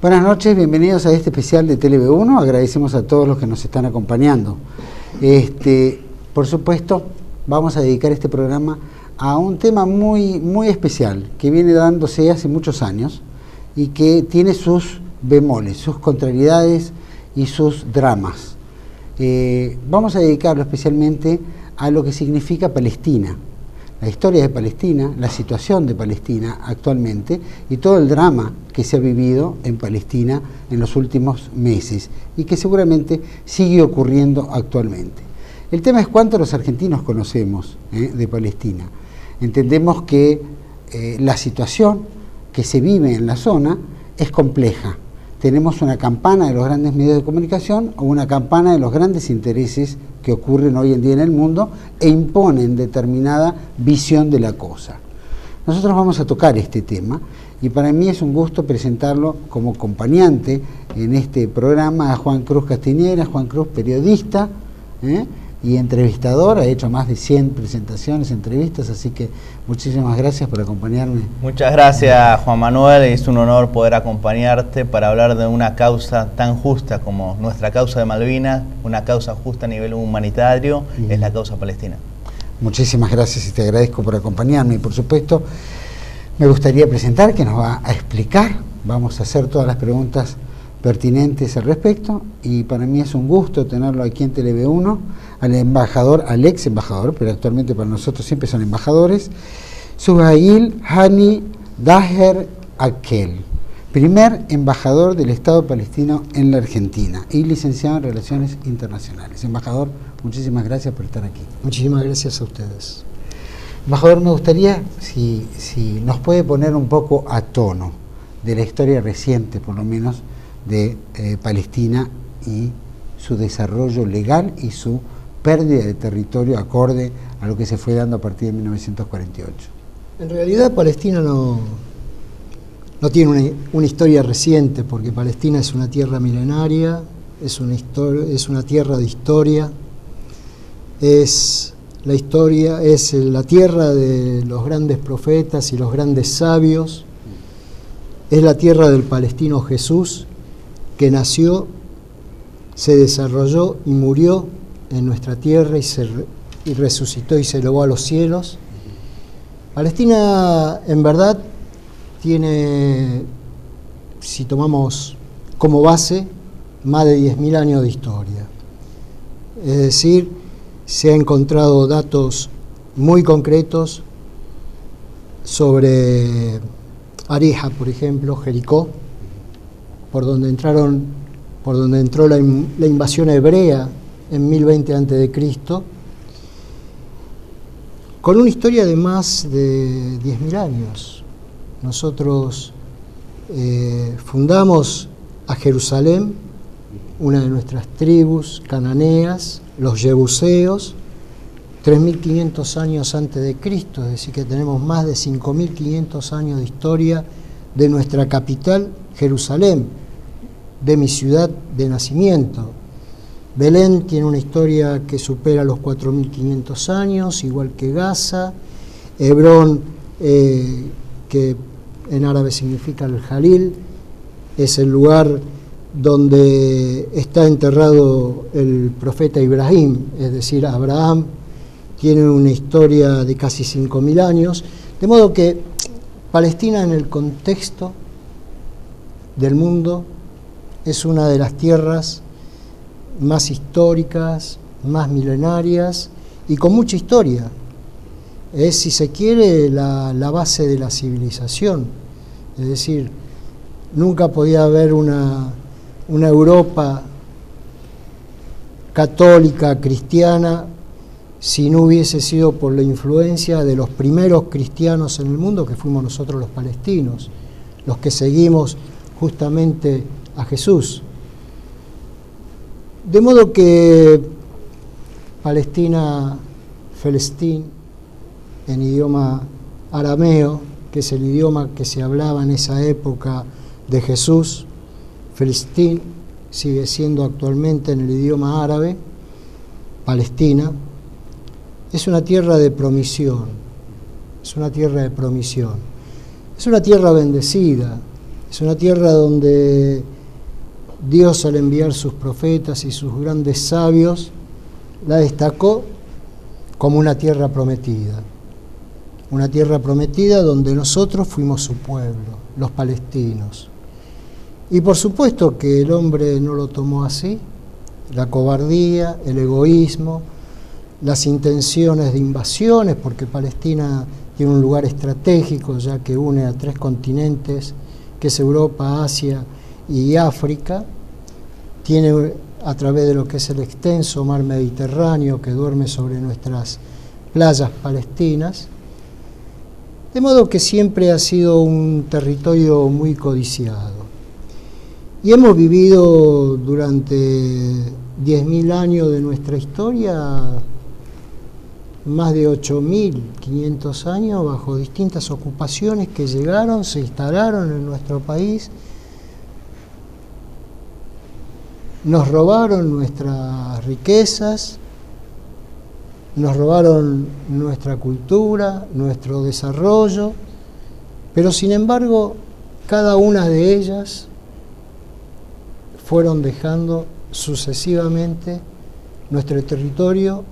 Buenas noches, bienvenidos a este especial de TLV1. Agradecemos a todos los que nos están acompañando. Por supuesto, vamos a dedicar este programa a un tema muy especial que viene dándose hace muchos años y que tiene sus bemoles, sus contrariedades y sus dramas. Vamos a dedicarlo especialmente a lo que significa Palestina, la historia de Palestina, la situación de Palestina actualmente y todo el drama que se ha vivido en Palestina en los últimos meses y que seguramente sigue ocurriendo actualmente. El tema es cuánto los argentinos conocemos de Palestina. Entendemos que la situación que se vive en la zona es compleja. Tenemos una campana de los grandes medios de comunicación o una campana de los grandes intereses que ocurren hoy en día en el mundo e imponen determinada visión de la cosa. Nosotros vamos a tocar este tema y para mí es un gusto presentarlo como acompañante en este programa a Juan Cruz Castiñera. Juan Cruz, periodista y entrevistador, ha hecho más de 100 presentaciones, entrevistas, así que muchísimas gracias por acompañarme. Muchas gracias, Juan Manuel, es un honor poder acompañarte para hablar de una causa tan justa como nuestra causa de Malvinas, una causa justa a nivel humanitario, es la causa palestina. Muchísimas gracias y te agradezco por acompañarme. Y por supuesto, me gustaría presentar que nos va a explicar, vamos a hacer todas las preguntas pertinentes al respecto, y para mí es un gusto tenerlo aquí en TLV1, al embajador, al ex embajador, pero actualmente para nosotros siempre son embajadores, Suhail Hani Daher Akel, primer embajador del Estado palestino en la Argentina y licenciado en Relaciones Internacionales. Embajador, muchísimas gracias por estar aquí. Muchísimas gracias a ustedes. Embajador, me gustaría si nos puede poner un poco a tono de la historia reciente, por lo menos, de Palestina y su desarrollo legal y su pérdida de territorio acorde a lo que se fue dando a partir de 1948. En realidad Palestina no tiene una historia reciente, porque Palestina es una tierra milenaria, es una tierra de historia, es la tierra de los grandes profetas y los grandes sabios, es la tierra del palestino Jesús, que nació, se desarrolló y murió en nuestra tierra y resucitó y se elevó a los cielos. Palestina, en verdad, tiene, si tomamos como base, más de 10.000 años de historia. Es decir, se han encontrado datos muy concretos sobre Areja, por ejemplo, Jericó, por donde entró la invasión hebrea en 1020 a.C., con una historia de más de 10.000 años. Nosotros fundamos a Jerusalén, una de nuestras tribus cananeas, los jebuseos, 3.500 años antes de Cristo, es decir, que tenemos más de 5.500 años de historia de nuestra capital, Jerusalén, de mi ciudad de nacimiento. Belén tiene una historia que supera los 4.500 años, igual que Gaza. Hebrón, que en árabe significa el Jalil, es el lugar donde está enterrado el profeta Ibrahim, es decir, Abraham. Tiene una historia de casi 5.000 años, de modo que Palestina, en el contexto del mundo, es una de las tierras más históricas, más milenarias y con mucha historia. Es, si se quiere, la base de la civilización. Es decir, nunca podía haber una Europa católica, cristiana, si no hubiese sido por la influencia de los primeros cristianos en el mundo, que fuimos nosotros los palestinos, los que seguimos justamente a Jesús. De modo que Palestina, Felestín, en idioma arameo, que es el idioma que se hablaba en esa época de Jesús, Felestín sigue siendo actualmente en el idioma árabe, Palestina, es una tierra de promisión, es una tierra de promisión, es una tierra bendecida, Es una tierra donde Dios, al enviar sus profetas y sus grandes sabios, la destacó como una tierra prometida. Una tierra prometida donde nosotros fuimos su pueblo, los palestinos. Y por supuesto que el hombre no lo tomó así. La cobardía, el egoísmo, las intenciones de invasiones, porque Palestina tiene un lugar estratégico ya que une a 3 continentes, que es Europa, Asia y África. Tiene a través de lo que es el extenso mar Mediterráneo que duerme sobre nuestras playas palestinas. De modo que siempre ha sido un territorio muy codiciado. Y hemos vivido durante 10.000 años de nuestra historia más de 8.500 años bajo distintas ocupaciones que llegaron, se instalaron en nuestro país, nos robaron nuestras riquezas, nos robaron nuestra cultura, nuestro desarrollo, pero sin embargo cada una de ellas fueron dejando sucesivamente nuestro territorio,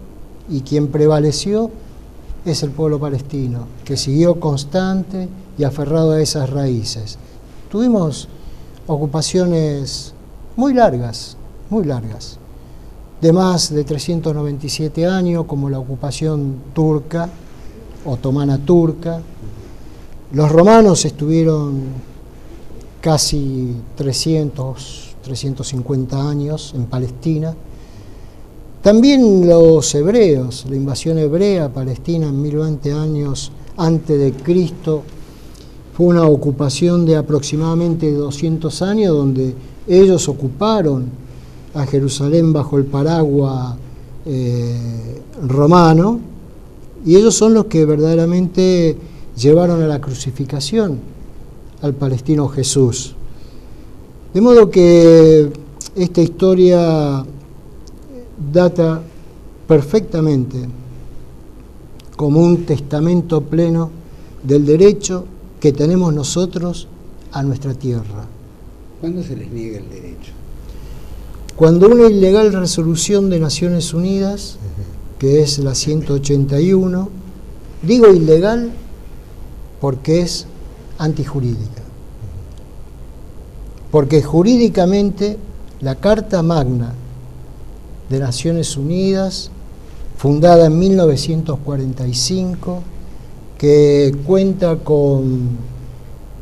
y quien prevaleció es el pueblo palestino, que siguió constante y aferrado a esas raíces. Tuvimos ocupaciones muy largas, de más de 397 años, como la ocupación turca, otomana turca. Los romanos estuvieron casi 350 años en Palestina. También los hebreos, la invasión hebrea a Palestina en 1020 años antes de Cristo, fue una ocupación de aproximadamente 200 años, donde ellos ocuparon a Jerusalén bajo el paraguas romano, y ellos son los que verdaderamente llevaron a la crucificación al palestino Jesús. De modo que esta historia data perfectamente como un testamento pleno del derecho que tenemos nosotros a nuestra tierra. ¿Cuándo se les niega el derecho? Cuando una ilegal resolución de Naciones Unidas, que es la 181, digo ilegal porque es antijurídica, porque jurídicamente la Carta Magna de Naciones Unidas, fundada en 1945, que cuenta con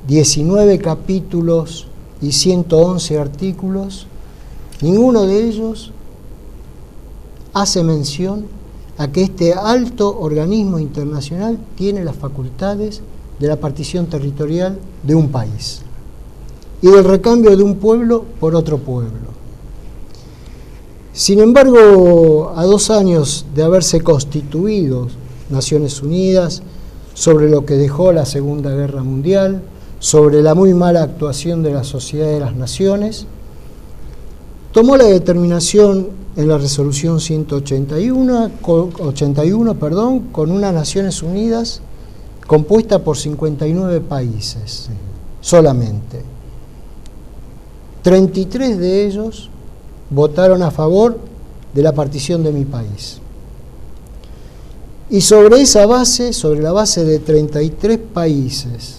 19 capítulos y 111 artículos, ninguno de ellos hace mención a que este alto organismo internacional tiene las facultades de la partición territorial de un país y del recambio de un pueblo por otro pueblo. Sin embargo, a 2 años de haberse constituido Naciones Unidas, sobre lo que dejó la Segunda Guerra Mundial, sobre la muy mala actuación de la Sociedad de las Naciones, tomó la determinación en la resolución 181, con unas Naciones Unidas compuesta por 59 países solamente. 33 de ellos votaron a favor de la partición de mi país. Y sobre esa base, sobre la base de 33 países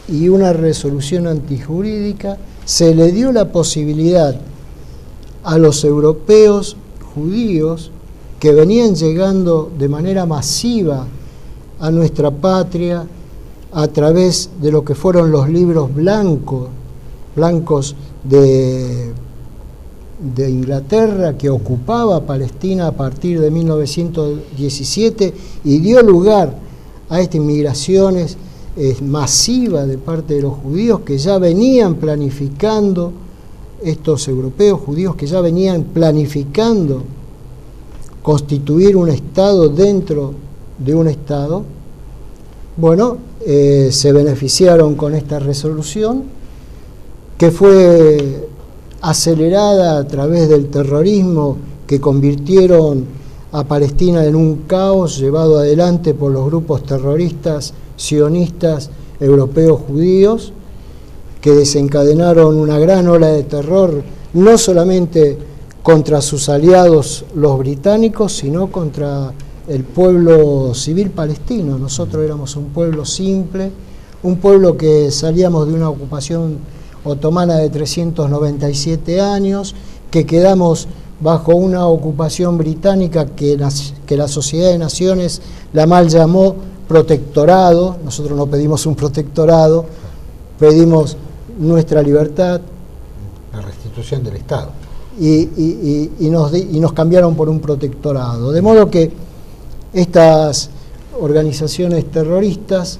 y una resolución antijurídica, se le dio la posibilidad a los europeos judíos que venían llegando de manera masiva a nuestra patria a través de lo que fueron los libros blancos de Inglaterra, que ocupaba Palestina a partir de 1917 y dio lugar a estas inmigraciones masivas de parte de los judíos que ya venían planificando, estos europeos judíos que ya venían planificando constituir un Estado dentro de un Estado. Bueno, se beneficiaron con esta resolución, que fue acelerada a través del terrorismo que convirtieron a Palestina en un caos llevado adelante por los grupos terroristas sionistas europeos judíos, que desencadenaron una gran ola de terror, no solamente contra sus aliados los británicos, sino contra el pueblo civil palestino. Nosotros éramos un pueblo simple, un pueblo que salíamos de una ocupación otomana de 397 años, que quedamos bajo una ocupación británica que la Sociedad de Naciones la mal llamó protectorado. Nosotros no pedimos un protectorado, pedimos nuestra libertad. La restitución del Estado. Y nos cambiaron por un protectorado. De modo que estas organizaciones terroristas,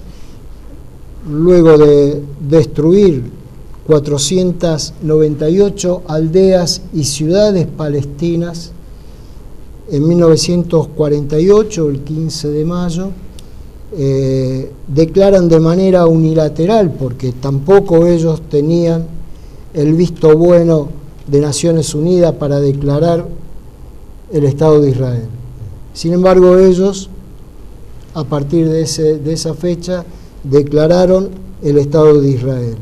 luego de destruir 498 aldeas y ciudades palestinas, en 1948, el 15 de mayo, declaran de manera unilateral, porque tampoco ellos tenían el visto bueno de Naciones Unidas para declarar el Estado de Israel. Sin embargo, ellos, a partir de esa fecha, declararon el Estado de Israel.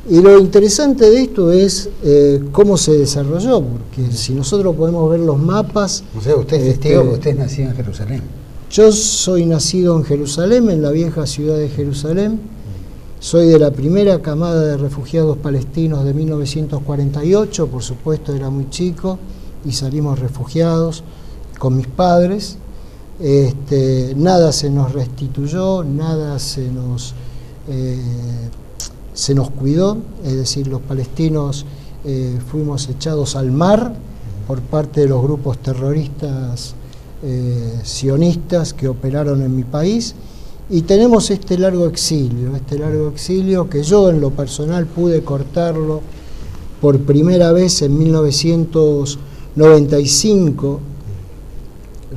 Y lo interesante de esto es cómo se desarrolló, porque si nosotros podemos ver los mapas... O sea, usted es testigo, usted es nacido en Jerusalén. Yo soy nacido en Jerusalén, en la vieja ciudad de Jerusalén. Soy de la primera camada de refugiados palestinos de 1948, por supuesto era muy chico y salimos refugiados con mis padres. Nada se nos restituyó, nada se nos cuidó, es decir, los palestinos fuimos echados al mar por parte de los grupos terroristas sionistas que operaron en mi país, y tenemos este largo exilio que yo en lo personal pude cortarlo por primera vez en 1995.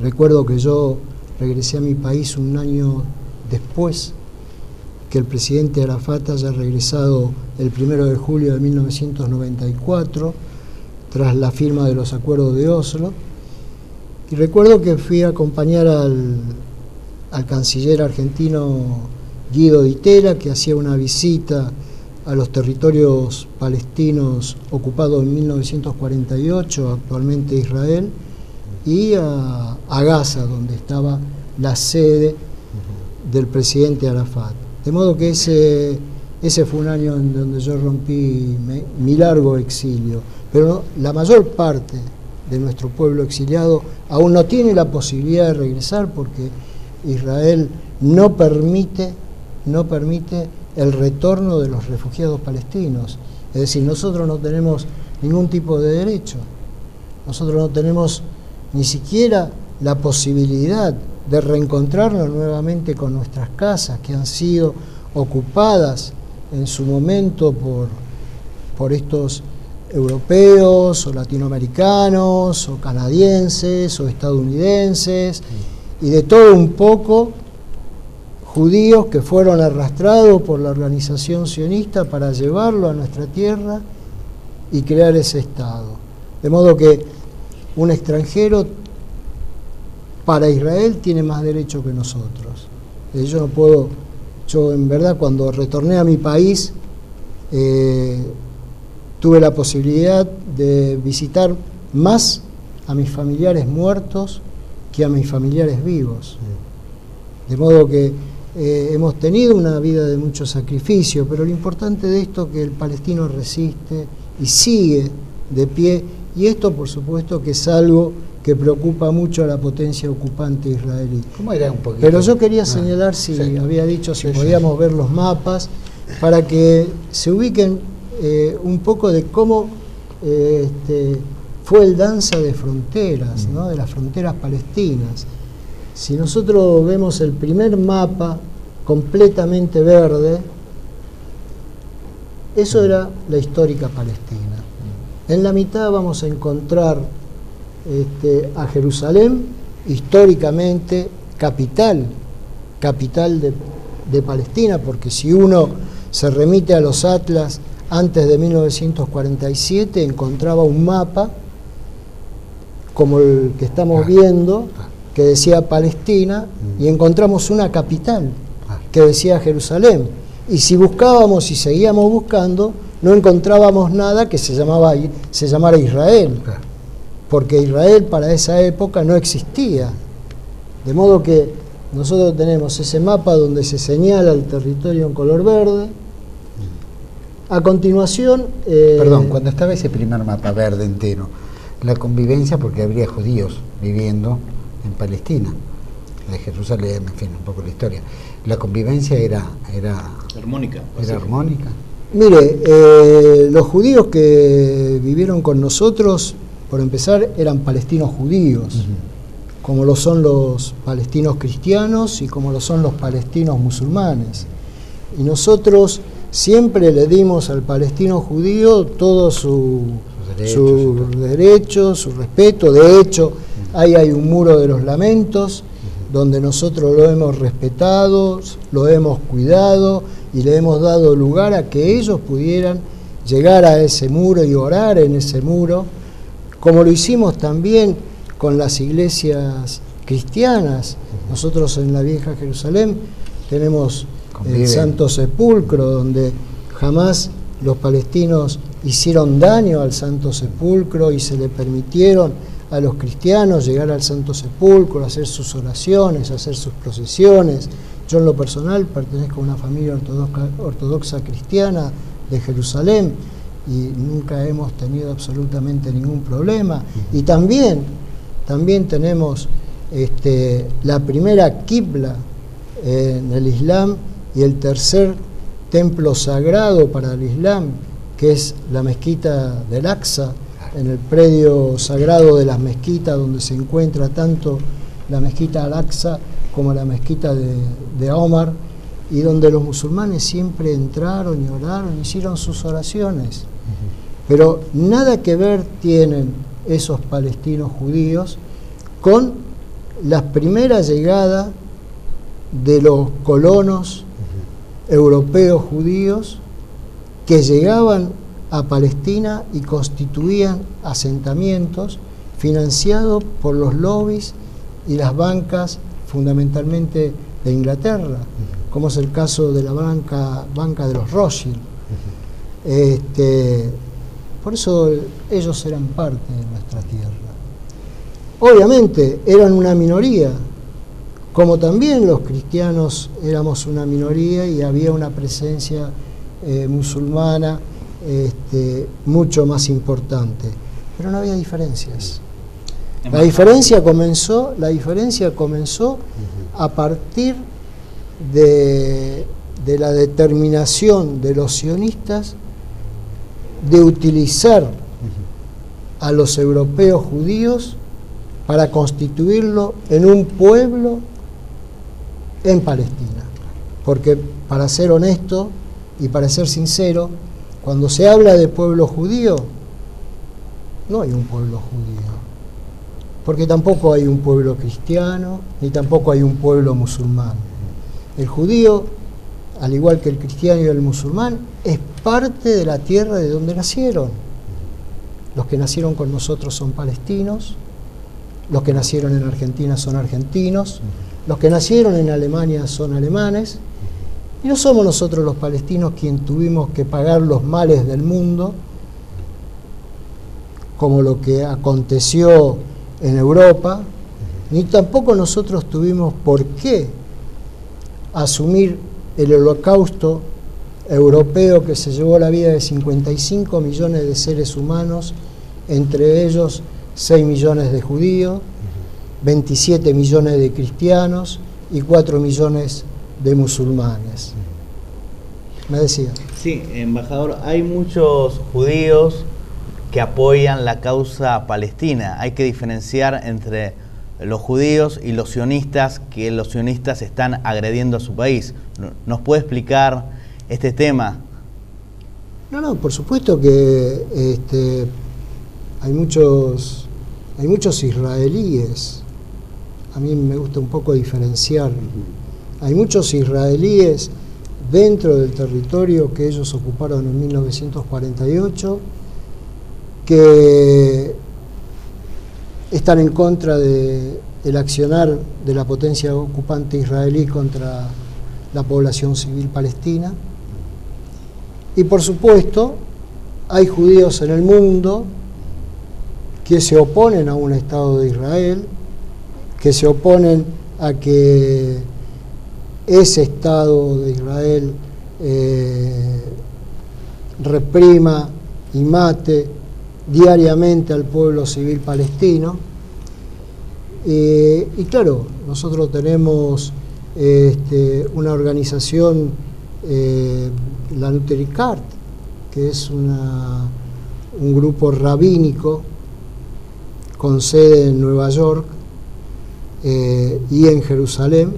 Recuerdo que yo regresé a mi país un año después que el presidente Arafat haya regresado el 1 de julio de 1994, tras la firma de los acuerdos de Oslo. Y recuerdo que fui a acompañar al canciller argentino Guido Di Tella, que hacía una visita a los territorios palestinos ocupados en 1948, actualmente Israel, y a Gaza, donde estaba la sede del presidente Arafat. De modo que ese fue un año en donde yo rompí mi largo exilio. Pero la mayor parte de nuestro pueblo exiliado aún no tiene la posibilidad de regresar, porque Israel no permite el retorno de los refugiados palestinos. Es decir, nosotros no tenemos ningún tipo de derecho. Nosotros no tenemos ni siquiera la posibilidad de reencontrarnos nuevamente con nuestras casas, que han sido ocupadas en su momento por estos europeos o latinoamericanos o canadienses o estadounidenses, y de todo un poco judíos que fueron arrastrados por la organización sionista para llevarlo a nuestra tierra y crear ese Estado. De modo que un extranjero para Israel tiene más derecho que nosotros. Yo en verdad cuando retorné a mi país tuve la posibilidad de visitar más a mis familiares muertos que a mis familiares vivos. De modo que hemos tenido una vida de mucho sacrificio, pero lo importante de esto es que el palestino resiste y sigue de pie, y esto por supuesto que es algo que preocupa mucho a la potencia ocupante israelí. ¿Cómo era un poquito? Pero yo quería señalar, había dicho si podíamos ver los mapas, para que se ubiquen un poco de cómo fue el danza de fronteras, ¿no? De las fronteras palestinas. Si nosotros vemos el primer mapa completamente verde, eso era la histórica Palestina. En la mitad vamos a encontrar a Jerusalén, históricamente capital de Palestina, porque si uno se remite a los atlas antes de 1947, encontraba un mapa como el que estamos viendo, que decía Palestina, y encontramos una capital que decía Jerusalén. Y si buscábamos y seguíamos buscando, no encontrábamos nada que se llamara Israel, porque Israel para esa época no existía. De modo que nosotros tenemos ese mapa donde se señala el territorio en color verde. A continuación... Perdón, cuando estaba ese primer mapa verde entero, la convivencia, porque habría judíos viviendo en Palestina, de Jerusalén, en fin, un poco la historia. La convivencia era armónica. Era armónica. Mire, los judíos que vivieron con nosotros, por empezar, eran palestinos judíos, como lo son los palestinos cristianos y como lo son los palestinos musulmanes. Y nosotros siempre le dimos al palestino judío todos sus derechos, su respeto. De hecho, ahí hay un muro de los lamentos, donde nosotros lo hemos respetado, lo hemos cuidado y le hemos dado lugar a que ellos pudieran llegar a ese muro y orar en ese muro, como lo hicimos también con las iglesias cristianas. Nosotros en la Vieja Jerusalén tenemos el Santo Sepulcro, donde jamás los palestinos hicieron daño al Santo Sepulcro y se le permitieron a los cristianos llegar al Santo Sepulcro, hacer sus oraciones, hacer sus procesiones. Yo en lo personal pertenezco a una familia ortodoxa cristiana de Jerusalén y nunca hemos tenido absolutamente ningún problema. Y también tenemos la primera Qibla en el Islam y el tercer templo sagrado para el Islam, que es la mezquita del Aqsa, en el predio sagrado de las mezquitas, donde se encuentra tanto la mezquita Al-Aqsa como la mezquita de Omar, y donde los musulmanes siempre entraron y oraron, hicieron sus oraciones. Pero nada que ver tienen esos palestinos judíos con la primera llegada de los colonos europeos judíos que llegaban a Palestina y constituían asentamientos financiados por los lobbies y las bancas fundamentalmente de Inglaterra, como es el caso de la banca de los Rothschild. Por eso ellos eran parte de nuestra tierra. Obviamente eran una minoría, como también los cristianos éramos una minoría y había una presencia musulmana mucho más importante, pero no había diferencias. La diferencia comenzó a partir de la determinación de los sionistas de utilizar a los europeos judíos para constituirlo en un pueblo en Palestina. Porque, para ser honesto y para ser sincero, cuando se habla de pueblo judío, no hay un pueblo judío, porque tampoco hay un pueblo cristiano, ni tampoco hay un pueblo musulmán. El judío, al igual que el cristiano y el musulmán, es parte de la tierra de donde nacieron. Los que nacieron con nosotros son palestinos, los que nacieron en Argentina son argentinos, los que nacieron en Alemania son alemanes, y no somos nosotros los palestinos quienes tuvimos que pagar los males del mundo, como lo que aconteció en Europa, ni tampoco nosotros tuvimos por qué asumir el holocausto europeo que se llevó la vida de 55 millones de seres humanos, entre ellos 6 millones de judíos, 27 millones de cristianos y 4 millones de musulmanes. ¿Me decía? Sí, embajador, hay muchos judíos que apoyan la causa palestina. Hay que diferenciar entre los judíos y los sionistas, que los sionistas están agrediendo a su país. ¿Nos puede explicar este tema? No, por supuesto que hay muchos israelíes. A mí me gusta un poco diferenciar. Hay muchos israelíes dentro del territorio que ellos ocuparon en 1948 que están en contra del accionar de la potencia ocupante israelí contra la población civil palestina. Y por supuesto, hay judíos en el mundo que se oponen a un Estado de Israel, que se oponen a que ese Estado de Israel reprima y mate diariamente al pueblo civil palestino. Y claro, nosotros tenemos una organización, la Nutericart, que es un grupo rabínico con sede en Nueva York y en Jerusalén,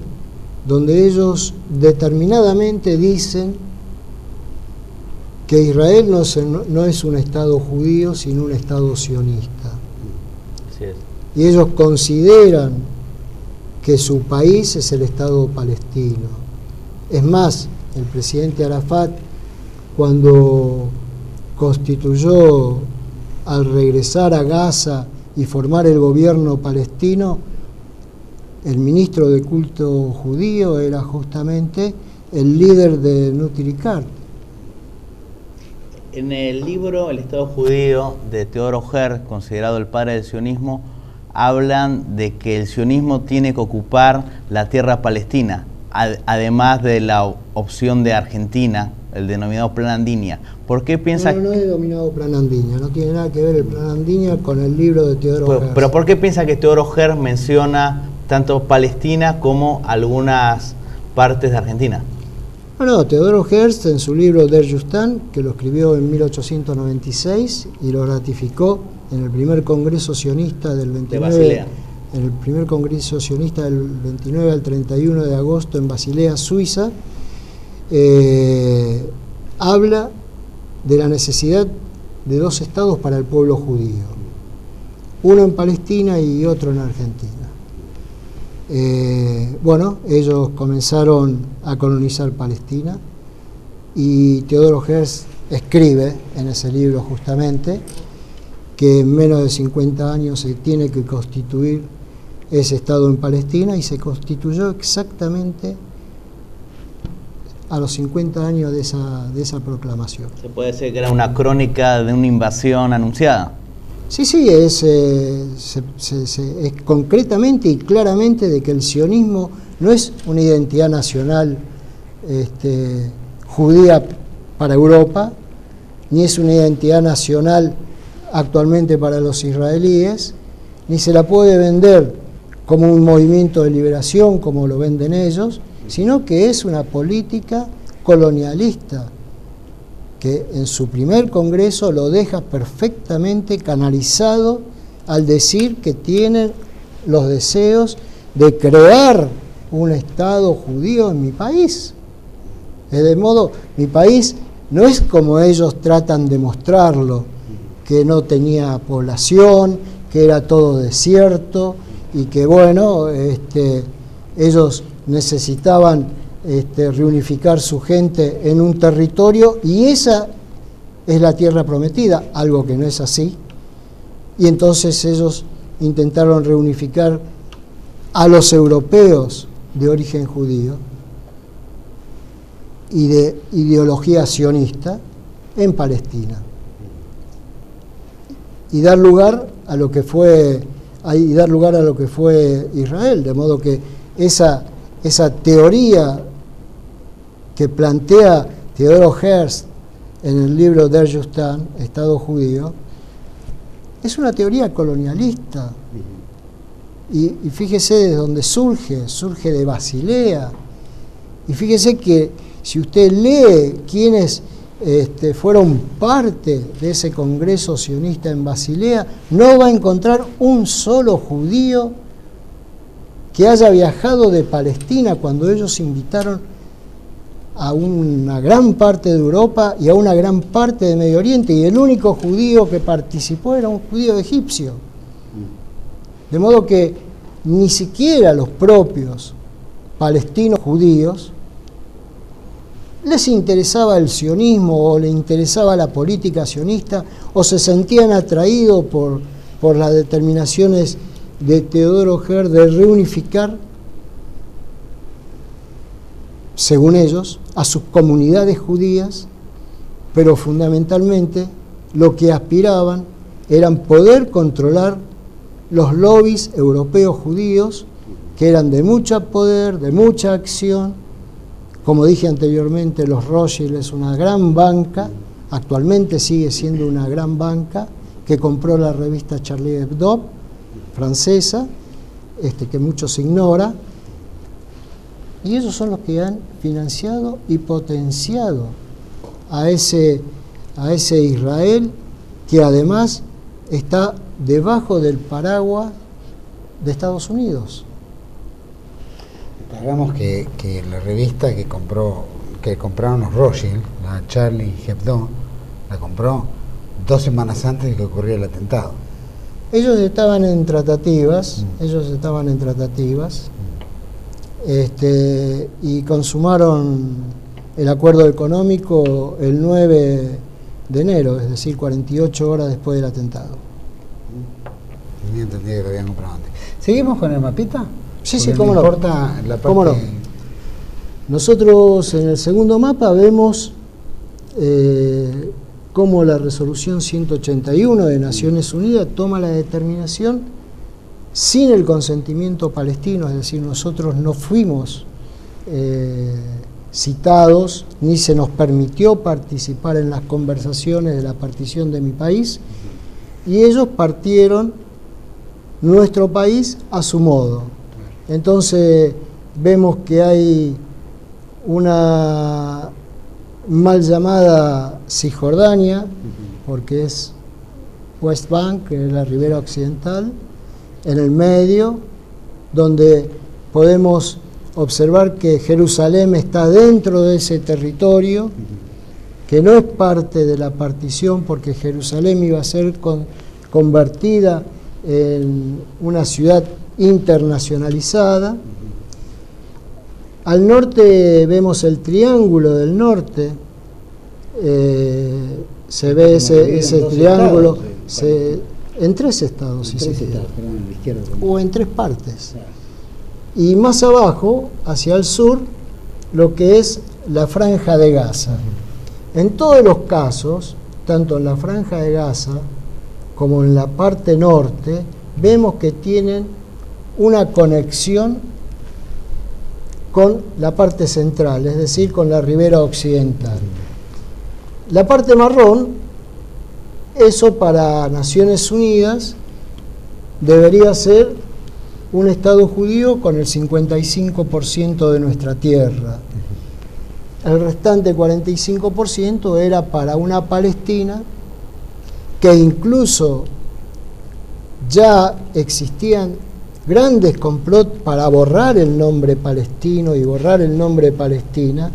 donde ellos determinadamente dicen que Israel no es un Estado judío, sino un Estado sionista. Así es. Y ellos consideran que su país es el Estado palestino. Es más, el presidente Arafat, cuando constituyó, al regresar a Gaza y formar el gobierno palestino, el ministro de culto judío era justamente el líder de Nutericart. En el libro El Estado Judío de Teodoro Herz, considerado el padre del sionismo, hablan de que el sionismo tiene que ocupar la tierra palestina, además de la opción de Argentina, el denominado Plan Andinia. ¿Por qué piensa No es denominado Plan Andinia, no tiene nada que ver el Plan Andinia con el libro de Teodoro Herz. Pero ¿por qué piensa que Teodoro Herz menciona tanto Palestina como algunas partes de Argentina? Bueno, Teodoro Herz, en su libro Der Justan, que lo escribió en 1896 y lo ratificó en el primer Congreso Sionista del 29, de Basilea. En el primer Congreso Sionista del 29 al 31 de agosto en Basilea, Suiza, habla de la necesidad de dos estados para el pueblo judío, uno en Palestina y otro en Argentina. Bueno, ellos comenzaron a colonizar Palestina y Teodoro Herz escribe en ese libro justamente que en menos de 50 años se tiene que constituir ese Estado en Palestina, y se constituyó exactamente a los 50 años de esa proclamación. ¿Se puede decir que era una crónica de una invasión anunciada? Sí, es concretamente y claramente de que el sionismo no es una identidad nacional judía para Europa, ni es una identidad nacional actualmente para los israelíes, ni se la puede vender como un movimiento de liberación como lo venden ellos, sino que es una política colonialista que en su primer congreso lo deja perfectamente canalizado al decir que tienen los deseos de crear un Estado judío en mi país. De modo, mi país no es como ellos tratan de mostrarlo, que no tenía población, que era todo desierto y que bueno, ellos necesitaban reunificar su gente en un territorio y esa es la tierra prometida, algo que no es así. Y entonces ellos intentaron reunificar a los europeos de origen judío y de ideología sionista en Palestina y dar lugar a lo que fue Israel, de modo que esa teoría que plantea Teodoro Herz en el libro Der Justan, Estado Judío, es una teoría colonialista. Y fíjese de dónde surge de Basilea. Y fíjese que si usted lee quiénes fueron parte de ese congreso sionista en Basilea, no va a encontrar un solo judío que haya viajado de Palestina cuando ellos invitaron a una gran parte de Europa y a una gran parte de Medio Oriente, y el único judío que participó era un judío egipcio. De modo que ni siquiera los propios palestinos judíos les interesaba el sionismo o les interesaba la política sionista o se sentían atraídos por las determinaciones de Teodoro Herz de reunificar, según ellos, a sus comunidades judías, pero fundamentalmente lo que aspiraban eran poder controlar los lobbies europeos judíos, que eran de mucho poder, de mucha acción. Como dije anteriormente, los Rothschild es una gran banca, actualmente sigue siendo una gran banca, que compró la revista Charlie Hebdo, francesa, que muchos ignora, y ellos son los que han financiado y potenciado a ese Israel, que además está debajo del paraguas de Estados Unidos. Hagamos que la revista que compraron los Rothschild, la Charlie Hebdo, la compró 2 semanas antes de que ocurriera el atentado. Ellos estaban en tratativas, y consumaron el acuerdo económico el 9 de enero, es decir, 48 horas después del atentado. Tenía entendido que lo habían comprado antes. ¿Seguimos con el mapita? Sí, cómo no. Importa la parte... ¿Cómo no? Nosotros en el segundo mapa vemos cómo la resolución 181 de Naciones Unidas toma la determinación sin el consentimiento palestino, es decir, nosotros no fuimos citados, ni se nos permitió participar en las conversaciones de la partición de mi país, y ellos partieron nuestro país a su modo. Entonces vemos que hay una mal llamada Cisjordania, porque es West Bank, que es la ribera occidental, en el medio, donde podemos observar que Jerusalén está dentro de ese territorio, que no es parte de la partición, porque Jerusalén iba a ser convertida en una ciudad internacionalizada. Al norte vemos el Triángulo del Norte, se ve ese triángulo en 3 estados, si se quiere, o en 3 partes. Y más abajo, hacia el sur, lo que es la Franja de Gaza. En todos los casos, tanto en la Franja de Gaza como en la parte norte, vemos que tienen una conexión con la parte central, es decir, con la ribera occidental. La parte marrón, eso para Naciones Unidas debería ser un Estado judío con el 55% de nuestra tierra. El restante 45% era para una Palestina, que incluso ya existían grandes complots para borrar el nombre palestino y borrar el nombre de Palestina,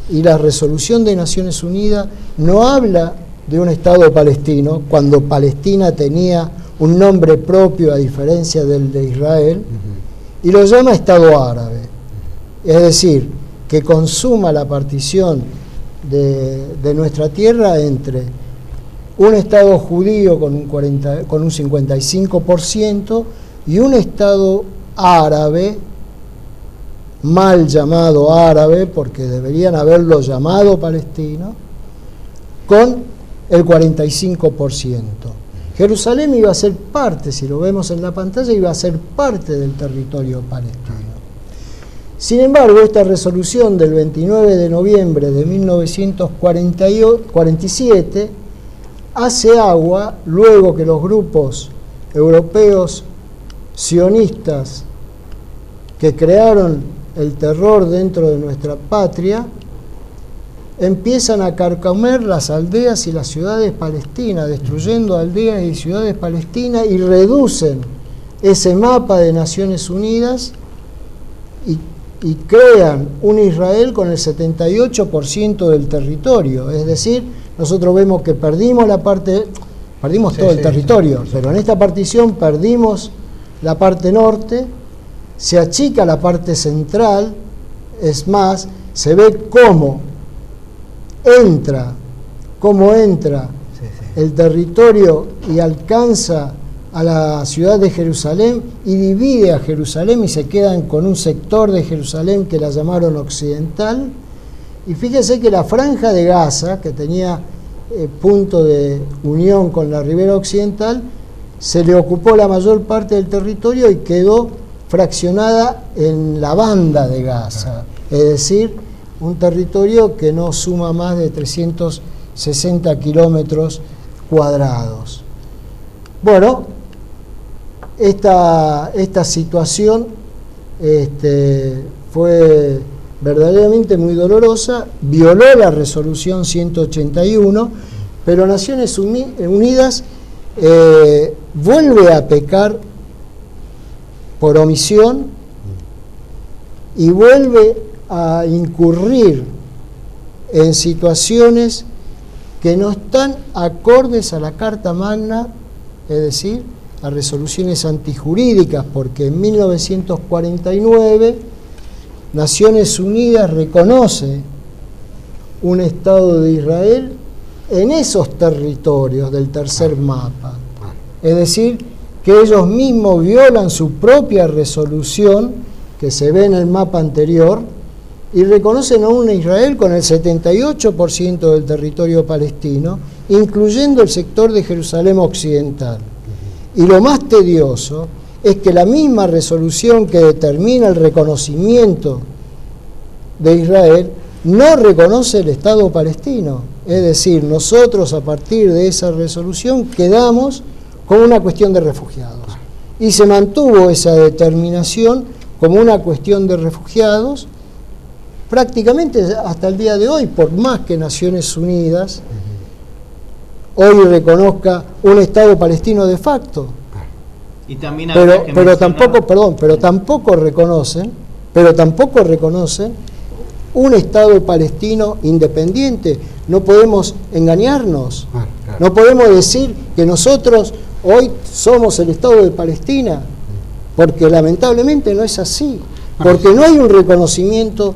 y la resolución de Naciones Unidas no habla de un Estado palestino, cuando Palestina tenía un nombre propio a diferencia del de Israel, y lo llama Estado árabe. Es decir, que consuma la partición de nuestra tierra entre un Estado judío con un 55% y un Estado árabe, mal llamado árabe, porque deberían haberlo llamado palestino, con el 45%. Jerusalén iba a ser parte, si lo vemos en la pantalla, iba a ser parte del territorio palestino. Sin embargo, esta resolución del 29 de noviembre de 1947 hace agua luego que los grupos europeos sionistas que crearon el terror dentro de nuestra patria empiezan a carcomer las aldeas y las ciudades palestinas, destruyendo aldeas y ciudades palestinas, y reducen ese mapa de Naciones Unidas y crean un Israel con el 78% del territorio. Es decir, nosotros vemos que perdimos todo el territorio, pero en esta partición perdimos la parte norte, se achica la parte central, es más, se ve cómo entra el territorio y alcanza a la ciudad de Jerusalén y divide a Jerusalén, y se quedan con un sector de Jerusalén que la llamaron occidental. Y fíjese que la Franja de Gaza, que tenía punto de unión con la ribera occidental, se le ocupó la mayor parte del territorio y quedó fraccionada en la banda de Gaza, es decir, un territorio que no suma más de 360 kilómetros cuadrados. Bueno, esta situación fue verdaderamente muy dolorosa, violó la resolución 181, pero Naciones Unidas vuelve a pecar por omisión y vuelve a incurrir en situaciones que no están acordes a la Carta Magna, es decir, a resoluciones antijurídicas, porque en 1949 Naciones Unidas reconoce un Estado de Israel en esos territorios del tercer mapa. Es decir, que ellos mismos violan su propia resolución, que se ve en el mapa anterior, y reconocen a un Israel con el 78% del territorio palestino, incluyendo el sector de Jerusalén occidental. Y lo más tedioso es que la misma resolución que determina el reconocimiento de Israel no reconoce el Estado palestino. Es decir, nosotros a partir de esa resolución quedamos con una cuestión de refugiados. Y se mantuvo esa determinación como una cuestión de refugiados prácticamente hasta el día de hoy, por más que Naciones Unidas hoy reconozca un Estado palestino de facto. Y también pero tampoco reconocen un Estado palestino independiente. No podemos engañarnos. No podemos decir que nosotros hoy somos el Estado de Palestina, porque lamentablemente no es así, porque no hay un reconocimiento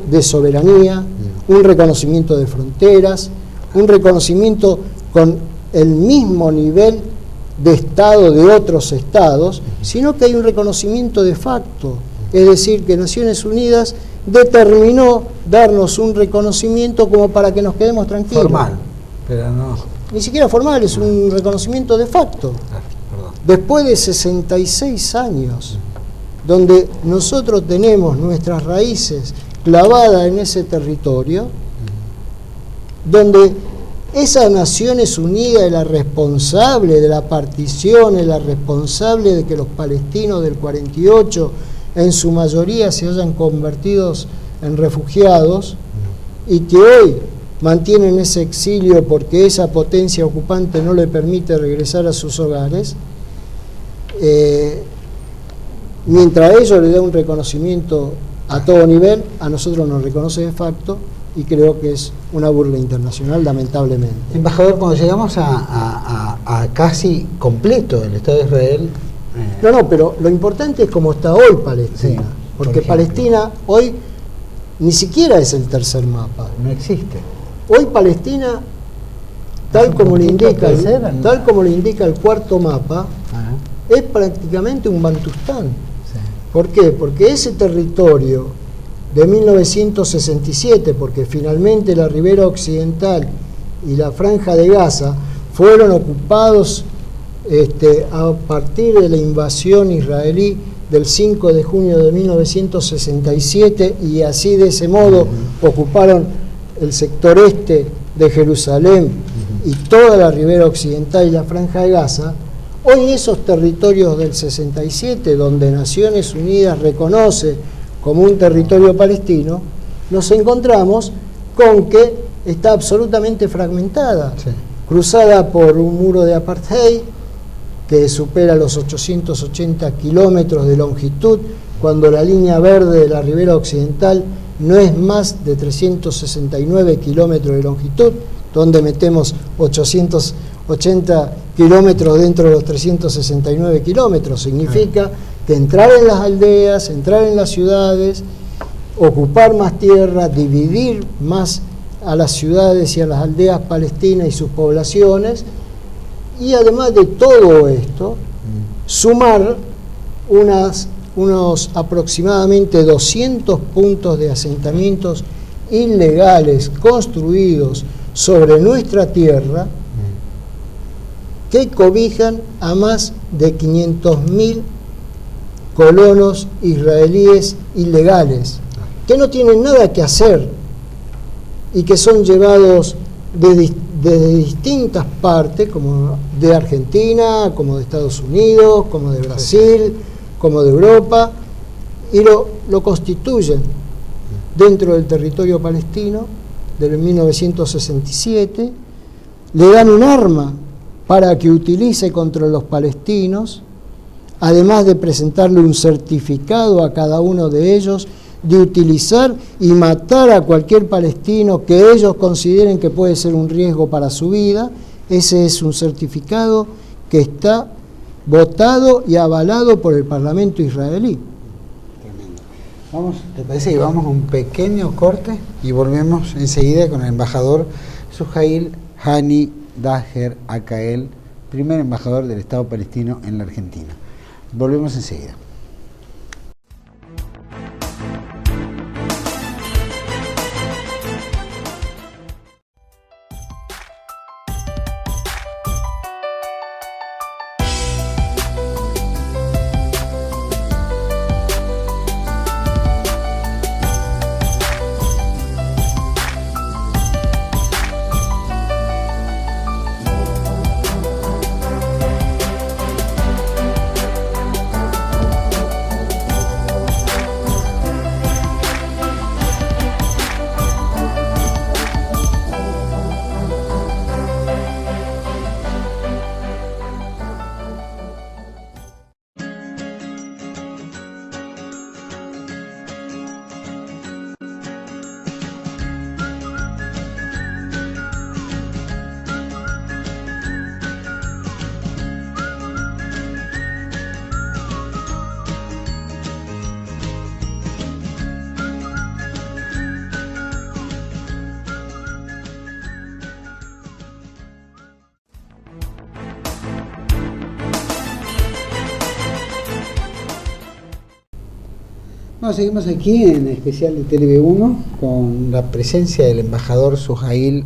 de soberanía, un reconocimiento de fronteras, un reconocimiento con el mismo nivel de Estado de otros estados, sino que hay un reconocimiento de facto, es decir, que Naciones Unidas determinó darnos un reconocimiento como para que nos quedemos tranquilos. Formal, pero no. Ni siquiera formal, es un reconocimiento de facto. Después de 66 años, donde nosotros tenemos nuestras raíces clavadas en ese territorio, donde esas Naciones Unidas es la responsable de la partición, es la responsable de que los palestinos del 48 en su mayoría se hayan convertido en refugiados y que hoy mantienen ese exilio porque esa potencia ocupante no le permite regresar a sus hogares, mientras a ellos les da un reconocimiento a todo nivel, a nosotros nos reconoce de facto, y creo que es una burla internacional, lamentablemente. Embajador, cuando llegamos a casi completo el Estado de Israel... No, pero lo importante es cómo está hoy Palestina, sí, porque Palestina hoy ni siquiera es el tercer mapa. No existe. Hoy Palestina, tal como le indica el cuarto mapa, es prácticamente un Bantustán. Sí. ¿Por qué? Porque ese territorio de 1967, porque finalmente la ribera occidental y la franja de Gaza fueron ocupados a partir de la invasión israelí del 5 de junio de 1967, y así de ese modo ocuparon el sector este de Jerusalén y toda la ribera occidental y la franja de Gaza. Hoy esos territorios del 67, donde Naciones Unidas reconoce como un territorio palestino, nos encontramos con que está absolutamente fragmentada, cruzada por un muro de apartheid que supera los 880 kilómetros de longitud, cuando la línea verde de la ribera occidental no es más de 369 kilómetros de longitud, donde metemos 880 kilómetros dentro de los 369 kilómetros. Significa que entrar en las aldeas, entrar en las ciudades, ocupar más tierra, dividir más a las ciudades y a las aldeas palestinas y sus poblaciones, y además de todo esto, sumar unos aproximadamente 200 puntos de asentamientos ilegales construidos sobre nuestra tierra que cobijan a más de 500.000 colonos israelíes ilegales, que no tienen nada que hacer y que son llevados de distintas partes, como de Argentina, como de Estados Unidos, como de Brasil, como de Europa, y lo constituyen dentro del territorio palestino del 1967, le dan un arma para que utilice contra los palestinos, además de presentarle un certificado a cada uno de ellos de utilizar y matar a cualquier palestino que ellos consideren que puede ser un riesgo para su vida. Ese es un certificado que está votado y avalado por el Parlamento israelí. Tremendo. ¿Te parece que vamos a un pequeño corte y volvemos enseguida con el embajador Suhail Hani Daher Akael, primer embajador del Estado palestino en la Argentina? Volvemos enseguida. Bueno, seguimos aquí en especial de TLV1 con la presencia del embajador Suhail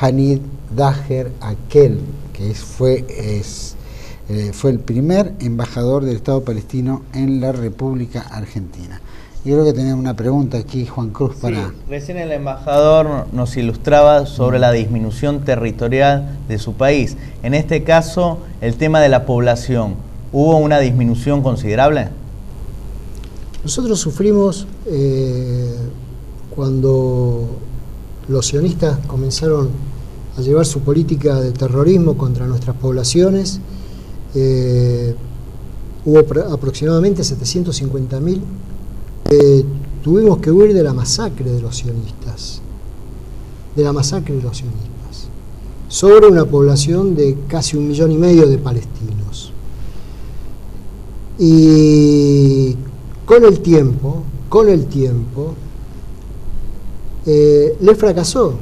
Hani Daher Akael, que fue el primer embajador del Estado palestino en la República Argentina. Yo creo que tenía una pregunta aquí, Juan Cruz, para... Sí, recién el embajador nos ilustraba sobre la disminución territorial de su país. En este caso, el tema de la población, ¿hubo una disminución considerable? Nosotros sufrimos cuando los sionistas comenzaron a llevar su política de terrorismo contra nuestras poblaciones. Hubo aproximadamente 750.000. Tuvimos que huir de la masacre de los sionistas, sobre una población de casi 1,5 millones de palestinos. Y con el tiempo, le fracasó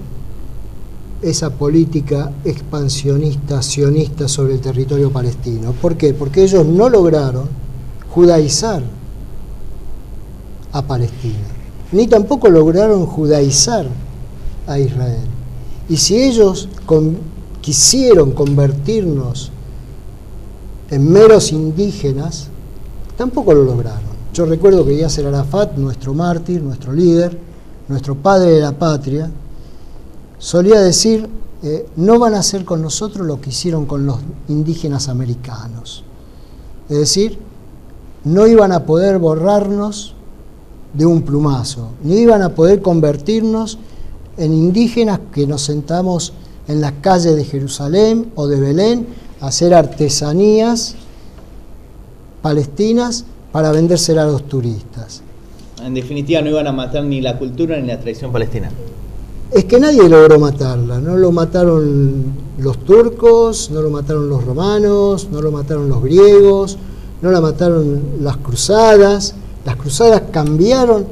esa política expansionista, sionista sobre el territorio palestino. ¿Por qué? Porque ellos no lograron judaizar a Palestina, ni tampoco lograron judaizar a Israel. Y si ellos quisieron convertirnos en meros indígenas, tampoco lo lograron. Yo recuerdo que Yasser Arafat, nuestro mártir, nuestro líder, nuestro padre de la patria, solía decir, no van a hacer con nosotros lo que hicieron con los indígenas americanos. Es decir, no iban a poder borrarnos de un plumazo, ni iban a poder convertirnos en indígenas que nos sentamos en las calles de Jerusalén o de Belén a hacer artesanías palestinas para vendérselas a los turistas. En definitiva, no iban a matar ni la cultura ni la tradición palestina. Es que nadie logró matarla. No lo mataron los turcos, no lo mataron los romanos, no lo mataron los griegos, no la mataron las cruzadas. Las cruzadas cambiaron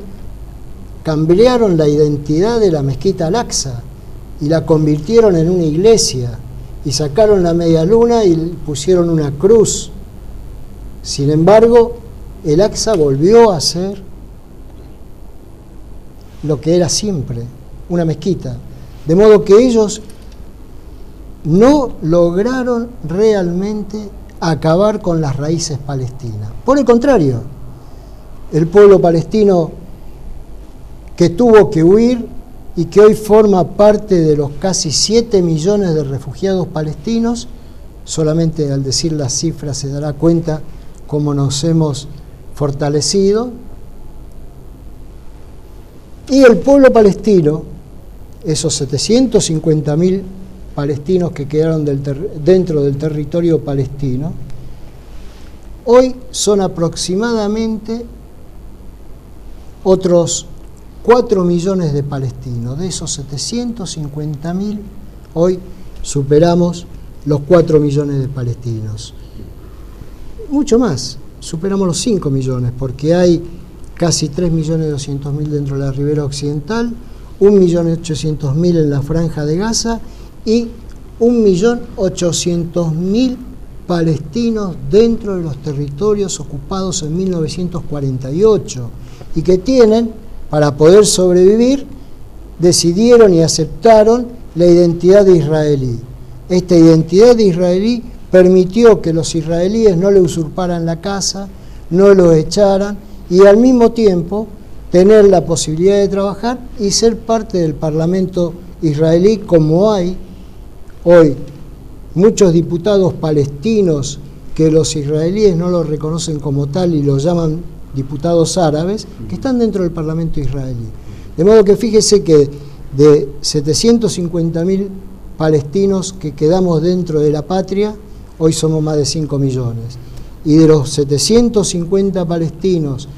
la identidad de la mezquita Al-Aqsa y la convirtieron en una iglesia y sacaron la media luna y pusieron una cruz. Sin embargo, el Aqsa volvió a ser lo que era siempre, una mezquita. De modo que ellos no lograron realmente acabar con las raíces palestinas. Por el contrario, el pueblo palestino que tuvo que huir y que hoy forma parte de los casi 7 millones de refugiados palestinos, solamente al decir las cifras se dará cuenta cómo nos hemos fortalecido. Y el pueblo palestino, esos 750.000 palestinos que quedaron dentro del territorio palestino, hoy son aproximadamente otros 4 millones de palestinos. De esos 750.000, hoy superamos los 4 millones de palestinos. Mucho más, superamos los 5 millones, porque hay casi 3.200.000 dentro de la ribera occidental, 1.800.000 en la franja de Gaza y 1.800.000 palestinos dentro de los territorios ocupados en 1948 y que tienen, para poder sobrevivir, decidieron y aceptaron la identidad de israelí. Esta identidad de israelí permitió que los israelíes no le usurparan la casa, no lo echaran y al mismo tiempo tener la posibilidad de trabajar y ser parte del Parlamento israelí, como hay hoy muchos diputados palestinos que los israelíes no los reconocen como tal y los llaman diputados árabes, que están dentro del Parlamento israelí. De modo que fíjese que de 750.000 palestinos que quedamos dentro de la patria, hoy somos más de 5 millones. Y de los 750 palestinos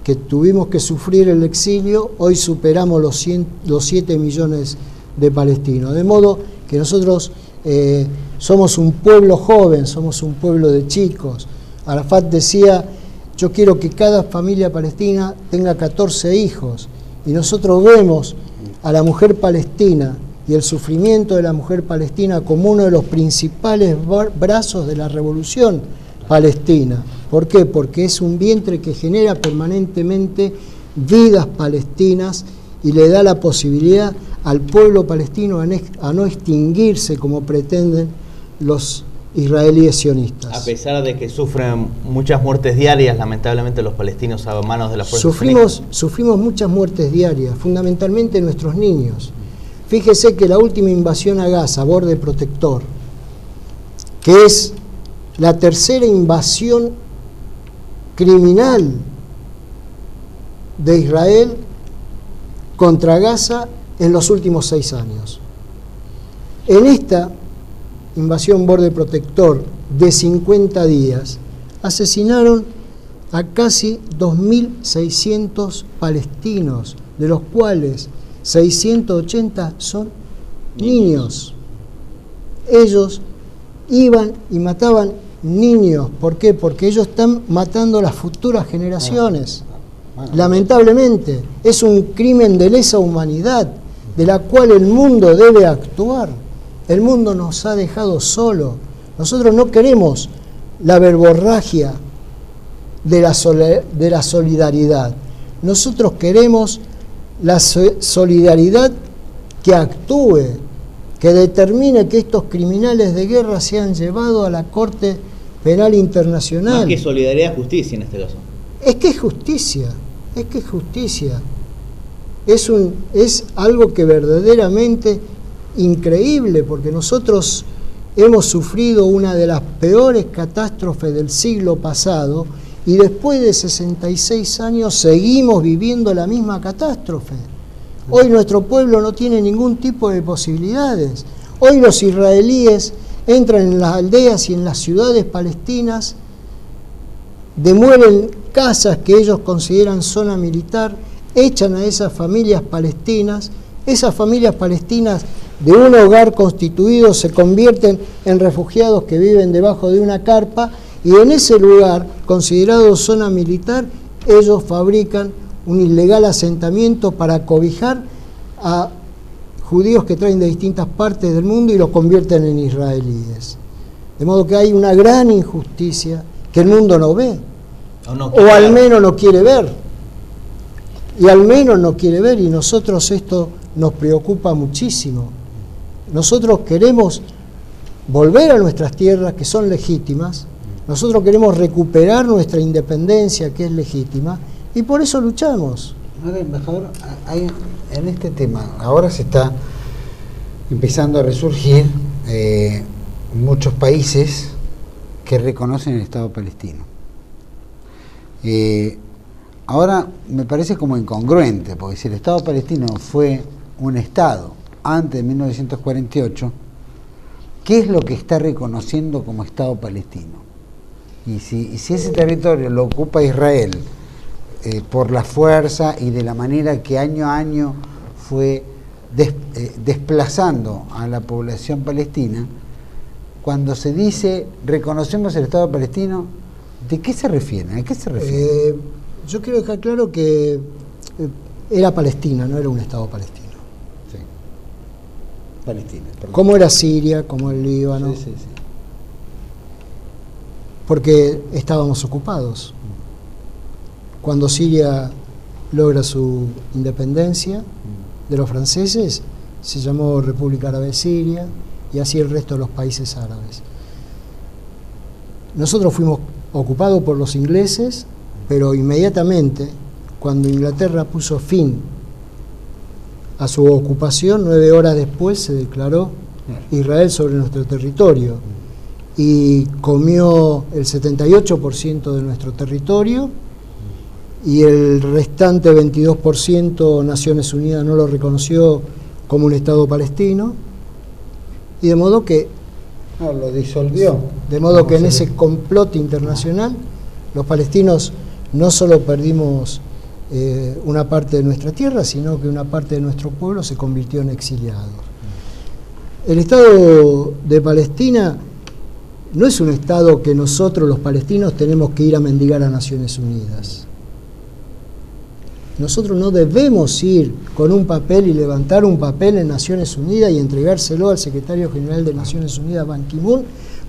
que tuvimos que sufrir el exilio, hoy superamos los 7 millones de palestinos. De modo que nosotros somos un pueblo joven, somos un pueblo de chicos. Arafat decía: yo quiero que cada familia palestina tenga 14 hijos. Y nosotros vemos a la mujer palestina y el sufrimiento de la mujer palestina como uno de los principales brazos de la revolución palestina. ¿Por qué? Porque es un vientre que genera permanentemente vidas palestinas y le da la posibilidad al pueblo palestino a no extinguirse como pretenden los israelíes sionistas. A pesar de que sufren muchas muertes diarias, lamentablemente los palestinos a manos de las fuerzas sionistas. Sufrimos muchas muertes diarias, fundamentalmente nuestros niños. Fíjese que la última invasión a Gaza, borde protector, que es la tercera invasión criminal de Israel contra Gaza en los últimos 6 años. En esta invasión borde protector de 50 días, asesinaron a casi 2.600 palestinos, de los cuales 680 son niños. Ellos iban y mataban niños. ¿Por qué? Porque ellos están matando a las futuras generaciones. Lamentablemente, es un crimen de lesa humanidad, de la cual el mundo debe actuar. El mundo nos ha dejado solo. Nosotros no queremos la verborragia de la solidaridad. Nosotros queremos la solidaridad que actúe, que determine que estos criminales de guerra sean llevados a la Corte Penal Internacional. Más que solidaridad, justicia en este caso. Es que es justicia, es que es justicia. Es algo que verdaderamente increíble, porque nosotros hemos sufrido una de las peores catástrofes del siglo pasado y después de 66 años seguimos viviendo la misma catástrofe. Hoy nuestro pueblo no tiene ningún tipo de posibilidades. Hoy los israelíes entran en las aldeas y en las ciudades palestinas, demuelen casas que ellos consideran zona militar, echan a esas familias palestinas de un hogar constituido se convierten en refugiados que viven debajo de una carpa y en ese lugar, considerado zona militar, ellos fabrican un ilegal asentamiento para cobijar a judíos que traen de distintas partes del mundo y los convierten en israelíes. De modo que hay una gran injusticia que el mundo no ve, o al menos no quiere ver. Y al menos no quiere ver, y nosotros esto nos preocupa muchísimo. Nosotros queremos volver a nuestras tierras que son legítimas. Nosotros queremos recuperar nuestra independencia que es legítima y por eso luchamos. Ahora, embajador, en este tema, ahora se está empezando a resurgir muchos países que reconocen el Estado palestino. Ahora me parece como incongruente, porque si el Estado palestino fue un Estado antes de 1948, ¿qué es lo que está reconociendo como Estado palestino? Y si ese territorio lo ocupa Israel por la fuerza y de la manera que año a año fue desplazando a la población palestina, cuando se dice reconocemos el Estado palestino, ¿de qué se refiere? ¿A qué se refiere? Yo quiero dejar claro que era Palestina, no era un Estado palestino. Sí. Palestina. Perdón. Como era Siria, como el Líbano. Sí. Porque estábamos ocupados. Cuando Siria logra su independencia de los franceses, se llamó República Árabe Siria, y así el resto de los países árabes. Nosotros fuimos ocupados por los ingleses, pero inmediatamente, cuando Inglaterra puso fin a su ocupación, 9 horas después se declaró Israel sobre nuestro territorio y comió el 78% de nuestro territorio y el restante 22% Naciones Unidas no lo reconoció como un Estado palestino, y de modo que lo disolvió. De modo que en ese complot internacional los palestinos no solo perdimos una parte de nuestra tierra, sino que una parte de nuestro pueblo se convirtió en exiliados. El Estado de Palestina no es un Estado que nosotros los palestinos tenemos que ir a mendigar a Naciones Unidas. Nosotros no debemos ir con un papel y levantar un papel en Naciones Unidas y entregárselo al secretario general de Naciones Unidas, Ban Ki-moon,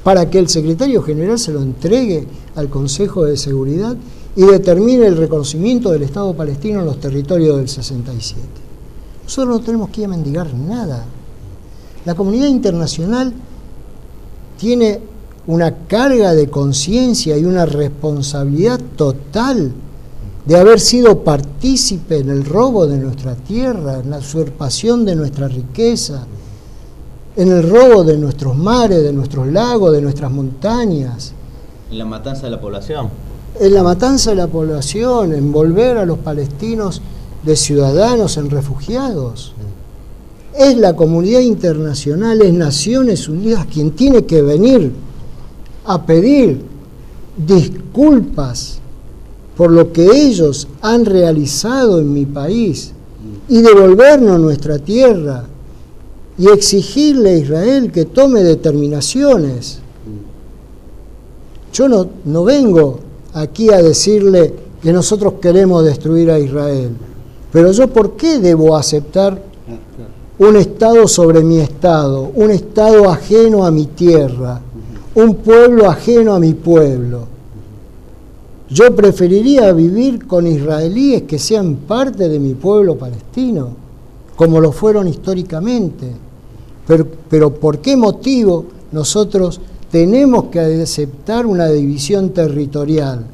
para que el secretario general se lo entregue al Consejo de Seguridad y determine el reconocimiento del Estado palestino en los territorios del 67. Nosotros no tenemos que ir a mendigar nada. La comunidad internacional tiene una carga de conciencia y una responsabilidad total de haber sido partícipe en el robo de nuestra tierra, en la usurpación de nuestra riqueza, en el robo de nuestros mares, de nuestros lagos, de nuestras montañas. En la matanza de la población. En la matanza de la población, en volver a los palestinos de ciudadanos en refugiados. Es la comunidad internacional, es Naciones Unidas quien tiene que venir a pedir disculpas por lo que ellos han realizado en mi país y devolvernos nuestra tierra y exigirle a Israel que tome determinaciones. Yo no vengo aquí a decirle que nosotros queremos destruir a Israel, pero yo ¿por qué debo aceptar un Estado sobre mi Estado, un Estado ajeno a mi tierra, un pueblo ajeno a mi pueblo? Yo preferiría vivir con israelíes que sean parte de mi pueblo palestino, como lo fueron históricamente. Pero ¿por qué motivo nosotros tenemos que aceptar una división territorial?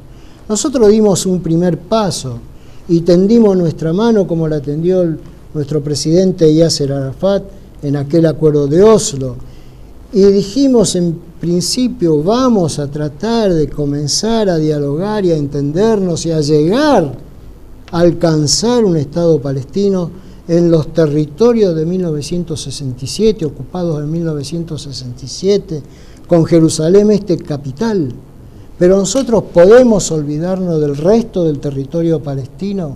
Nosotros dimos un primer paso y tendimos nuestra mano como la tendió nuestro presidente Yasser Arafat en aquel acuerdo de Oslo. Y dijimos en principio vamos a tratar de comenzar a dialogar y a entendernos y a llegar a alcanzar un Estado palestino en los territorios de 1967, ocupados en 1967, con Jerusalén Este capital. Pero nosotros podemos olvidarnos del resto del territorio palestino.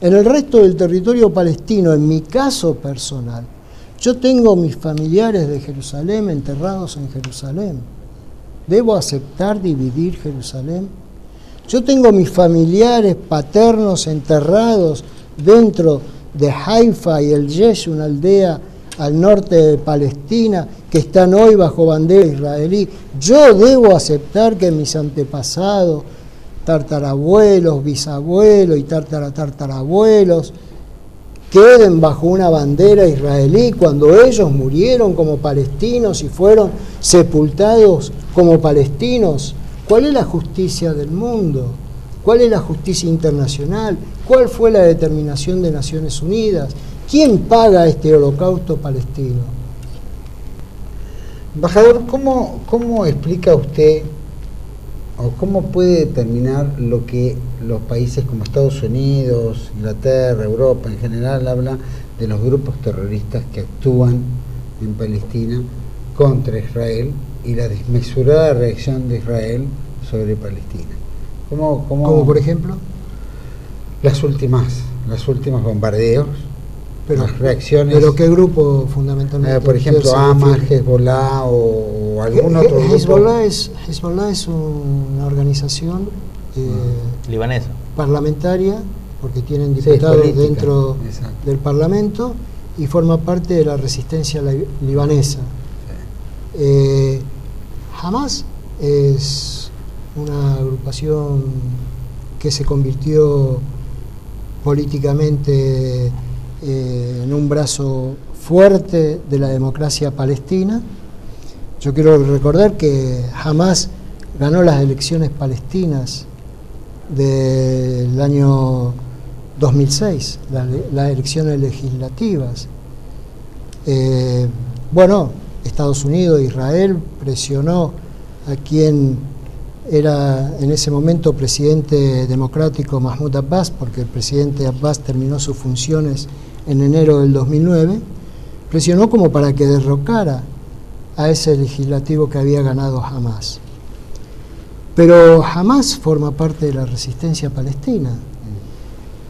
En el resto del territorio palestino, en mi caso personal, yo tengo mis familiares de Jerusalén enterrados en Jerusalén. ¿Debo aceptar dividir Jerusalén? Yo tengo mis familiares paternos enterrados dentro de Haifa y el Yesh, una aldea al norte de Palestina, que están hoy bajo bandera israelí. Yo debo aceptar que mis antepasados, tatarabuelos, bisabuelos y tatarabuelos, queden bajo una bandera israelí cuando ellos murieron como palestinos y fueron sepultados como palestinos? ¿Cuál es la justicia del mundo? ¿Cuál es la justicia internacional? ¿Cuál fue la determinación de Naciones Unidas? ¿Quién paga este holocausto palestino? Embajador, ¿cómo explica usted o cómo puede determinar lo que los países como Estados Unidos, Inglaterra, Europa en general hablan de los grupos terroristas que actúan en Palestina contra Israel y la desmesurada reacción de Israel sobre Palestina? ¿Cómo por ejemplo? Los últimos bombardeos, las reacciones. ¿Pero qué grupo fundamentalmente? Por ejemplo, Hamas, Hezbollah o algún otro grupo. Hezbollah es una organización libanesa, parlamentaria, porque tienen diputados dentro exacto. del Parlamento y forma parte de la resistencia libanesa. Hamas es una agrupación que se convirtió políticamente en un brazo fuerte de la democracia palestina. Yo quiero recordar que Hamas ganó las elecciones palestinas del año 2006, las elecciones legislativas. Estados Unidos e Israel presionó a quien era en ese momento presidente democrático Mahmoud Abbas, porque el presidente Abbas terminó sus funciones en enero del 2009, presionó como para que derrocara a ese legislativo que había ganado Hamas. Pero Hamas forma parte de la resistencia palestina.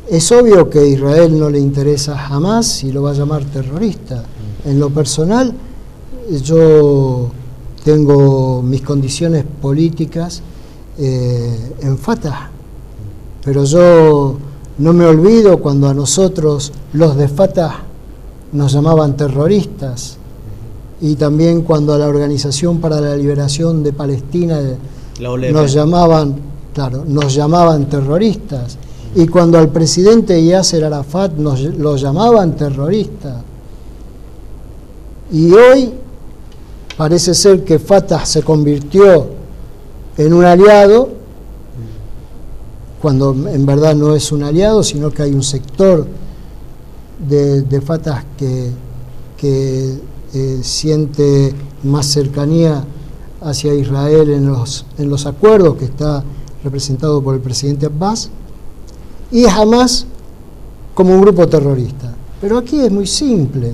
Es obvio que a Israel no le interesa Hamas y lo va a llamar terrorista. En lo personal, yo tengo mis condiciones políticas en Fatah, pero yo no me olvido cuando a nosotros los de Fatah nos llamaban terroristas, y también cuando a la Organización para la Liberación de Palestina nos llamaban terroristas, y cuando al presidente Yasser Arafat lo llamaban terrorista. Y hoy parece ser que Fatah se convirtió en un aliado, cuando en verdad no es un aliado, sino que hay un sector de Fatah que siente más cercanía hacia Israel en los acuerdos, que está representado por el presidente Abbas, y Hamas como un grupo terrorista. Pero aquí es muy simple.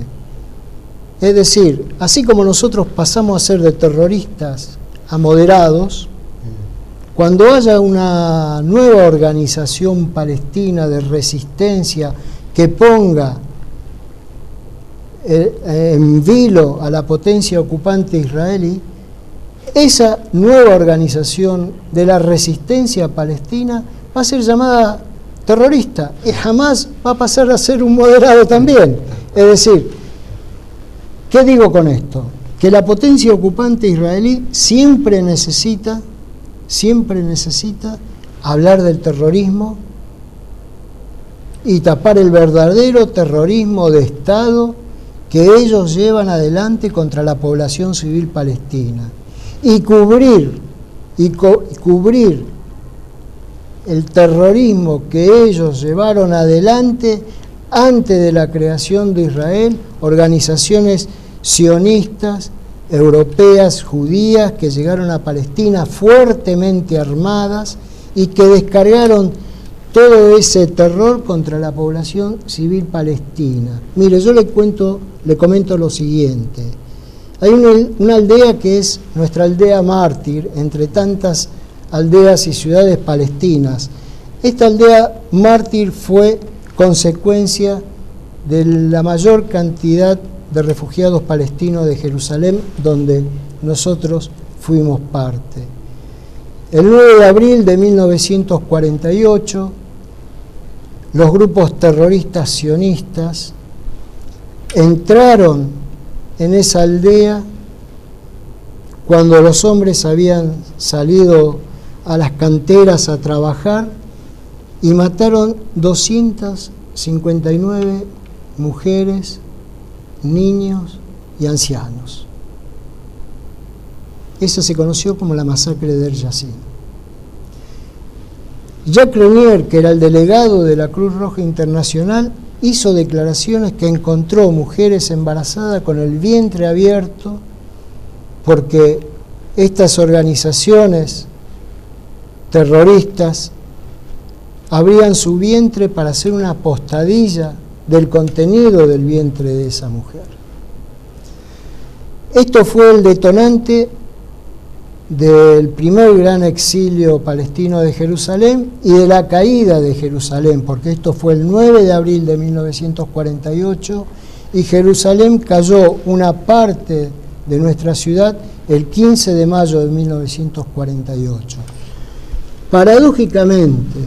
Es decir, así como nosotros pasamos a ser de terroristas a moderados, cuando haya una nueva organización palestina de resistencia que ponga en vilo a la potencia ocupante israelí, esa nueva organización de la resistencia palestina va a ser llamada terrorista y jamás va a pasar a ser un moderado también. Es decir, ¿qué digo con esto? Que la potencia ocupante israelí siempre necesita hablar del terrorismo y tapar el verdadero terrorismo de Estado que ellos llevan adelante contra la población civil palestina, y cubrir el terrorismo que ellos llevaron adelante antes de la creación de Israel, organizaciones sionistas, europeas, judías, que llegaron a Palestina fuertemente armadas y que descargaron todo ese terror contra la población civil palestina. Mire, yo le comento lo siguiente. Hay una aldea que es nuestra aldea mártir, entre tantas aldeas y ciudades palestinas. Esta aldea mártir fue consecuencia de la mayor cantidad de refugiados palestinos de Jerusalén, donde nosotros fuimos parte. El 9 de abril de 1948, los grupos terroristas sionistas entraron en esa aldea cuando los hombres habían salido a las canteras a trabajar y mataron 259 mujeres, niños y ancianos. Esa se conoció como la masacre de El Yassin. Jacques Renier, que era el delegado de la Cruz Roja Internacional, hizo declaraciones que encontró mujeres embarazadas con el vientre abierto porque estas organizaciones terroristas abrían su vientre para hacer una apostadilla del contenido del vientre de esa mujer. Esto fue el detonante del primer gran exilio palestino de Jerusalén y de la caída de Jerusalén, porque esto fue el 9 de abril de 1948 y Jerusalén cayó una parte de nuestra ciudad el 15 de mayo de 1948. Paradójicamente,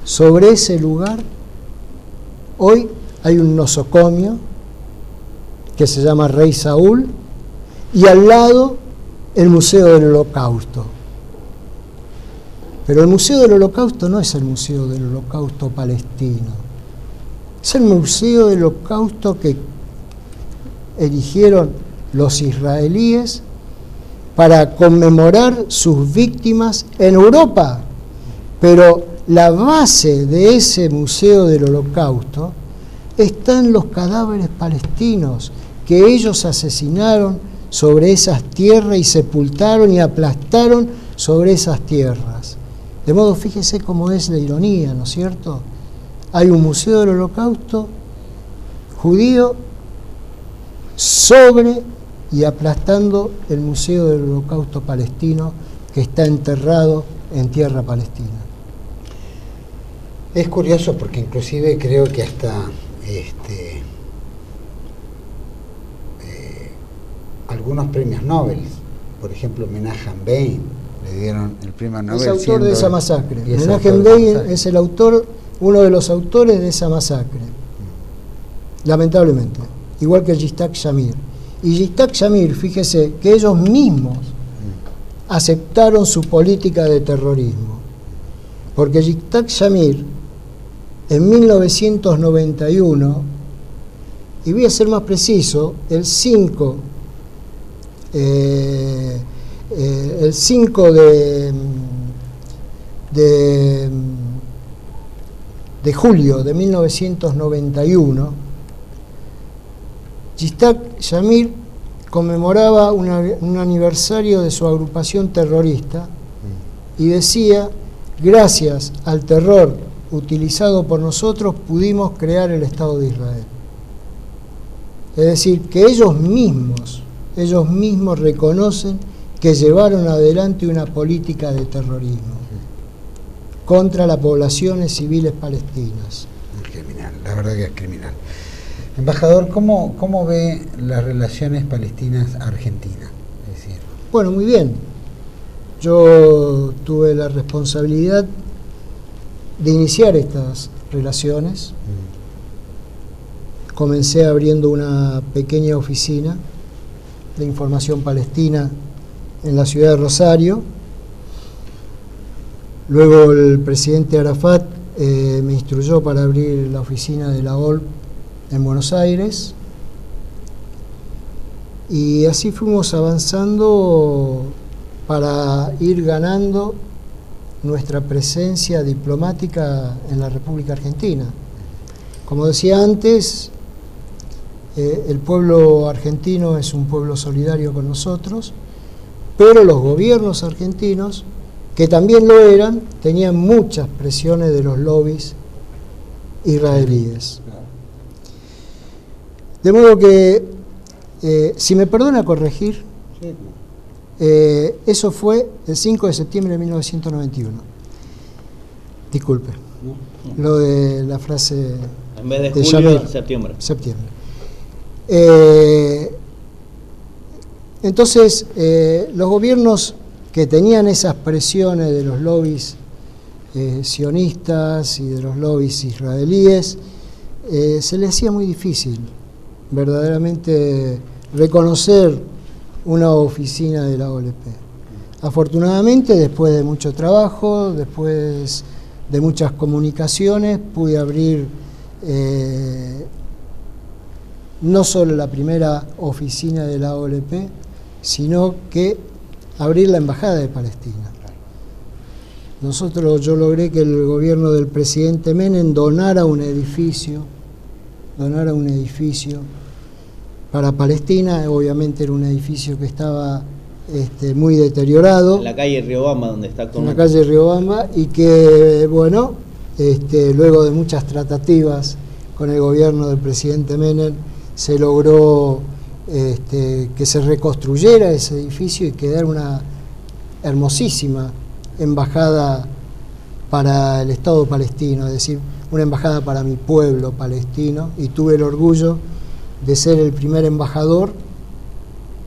sobre ese lugar hoy hay un nosocomio que se llama Rey Saúl y al lado el Museo del Holocausto. Pero el Museo del Holocausto no es el Museo del Holocausto palestino, es el Museo del Holocausto que erigieron los israelíes para conmemorar sus víctimas en Europa. Pero la base de ese Museo del Holocausto está en los cadáveres palestinos que ellos asesinaron sobre esas tierras y sepultaron y aplastaron sobre esas tierras. De modo, fíjese cómo es la ironía, ¿no es cierto? Hay un Museo del Holocausto judío sobre y aplastando el Museo del Holocausto palestino que está enterrado en tierra palestina. Es curioso porque inclusive creo que hasta algunos premios Nobel, por ejemplo Menachem Begin, le dieron el premio Nobel. Es autor de esa masacre. Menachem Begin es el autor, uno de los autores de esa masacre, lamentablemente, igual que Yitzhak Shamir. Y Yitzhak Shamir, fíjese que ellos mismos aceptaron su política de terrorismo, porque Yitzhak Shamir en 1991, y voy a ser más preciso, el 5 de julio de 1991, Yitzhak Shamir conmemoraba un aniversario de su agrupación terrorista y decía: gracias al terror utilizado por nosotros pudimos crear el Estado de Israel. Es decir, que ellos mismos reconocen que llevaron adelante una política de terrorismo contra las poblaciones civiles palestinas. Es criminal, la verdad que es criminal. Embajador, ¿cómo ve las relaciones palestinas-argentinas? Es decir, bueno, muy bien. Yo tuve la responsabilidad de iniciar estas relaciones. Comencé abriendo una pequeña oficina de información palestina en la ciudad de Rosario. Luego el presidente Arafat me instruyó para abrir la oficina de la OLP en Buenos Aires, y así fuimos avanzando para ir ganando nuestra presencia diplomática en la República Argentina. Como decía antes, el pueblo argentino es un pueblo solidario con nosotros, pero los gobiernos argentinos, que también lo eran, tenían muchas presiones de los lobbies israelíes. De modo que, si me perdona corregir, eso fue el 5 de septiembre de 1991. Disculpe, lo de la frase en vez de julio, Shamir, septiembre. Entonces, los gobiernos que tenían esas presiones de los lobbies sionistas y de los lobbies israelíes, se les hacía muy difícil verdaderamente reconocer una oficina de la OLP. Afortunadamente, después de mucho trabajo, después de muchas comunicaciones, pude abrir no solo la primera oficina de la OLP, sino que abrir la Embajada de Palestina. Yo logré que el gobierno del presidente Menem donara un edificio para Palestina. Obviamente era un edificio que estaba muy deteriorado. En la calle Riobamba, donde está actualmente. En la calle Riobamba, y que, bueno, luego de muchas tratativas con el gobierno del presidente Menem, se logró que se reconstruyera ese edificio y quedara una hermosísima embajada para el Estado palestino, es decir, una embajada para mi pueblo palestino, y tuve el orgullo de ser el primer embajador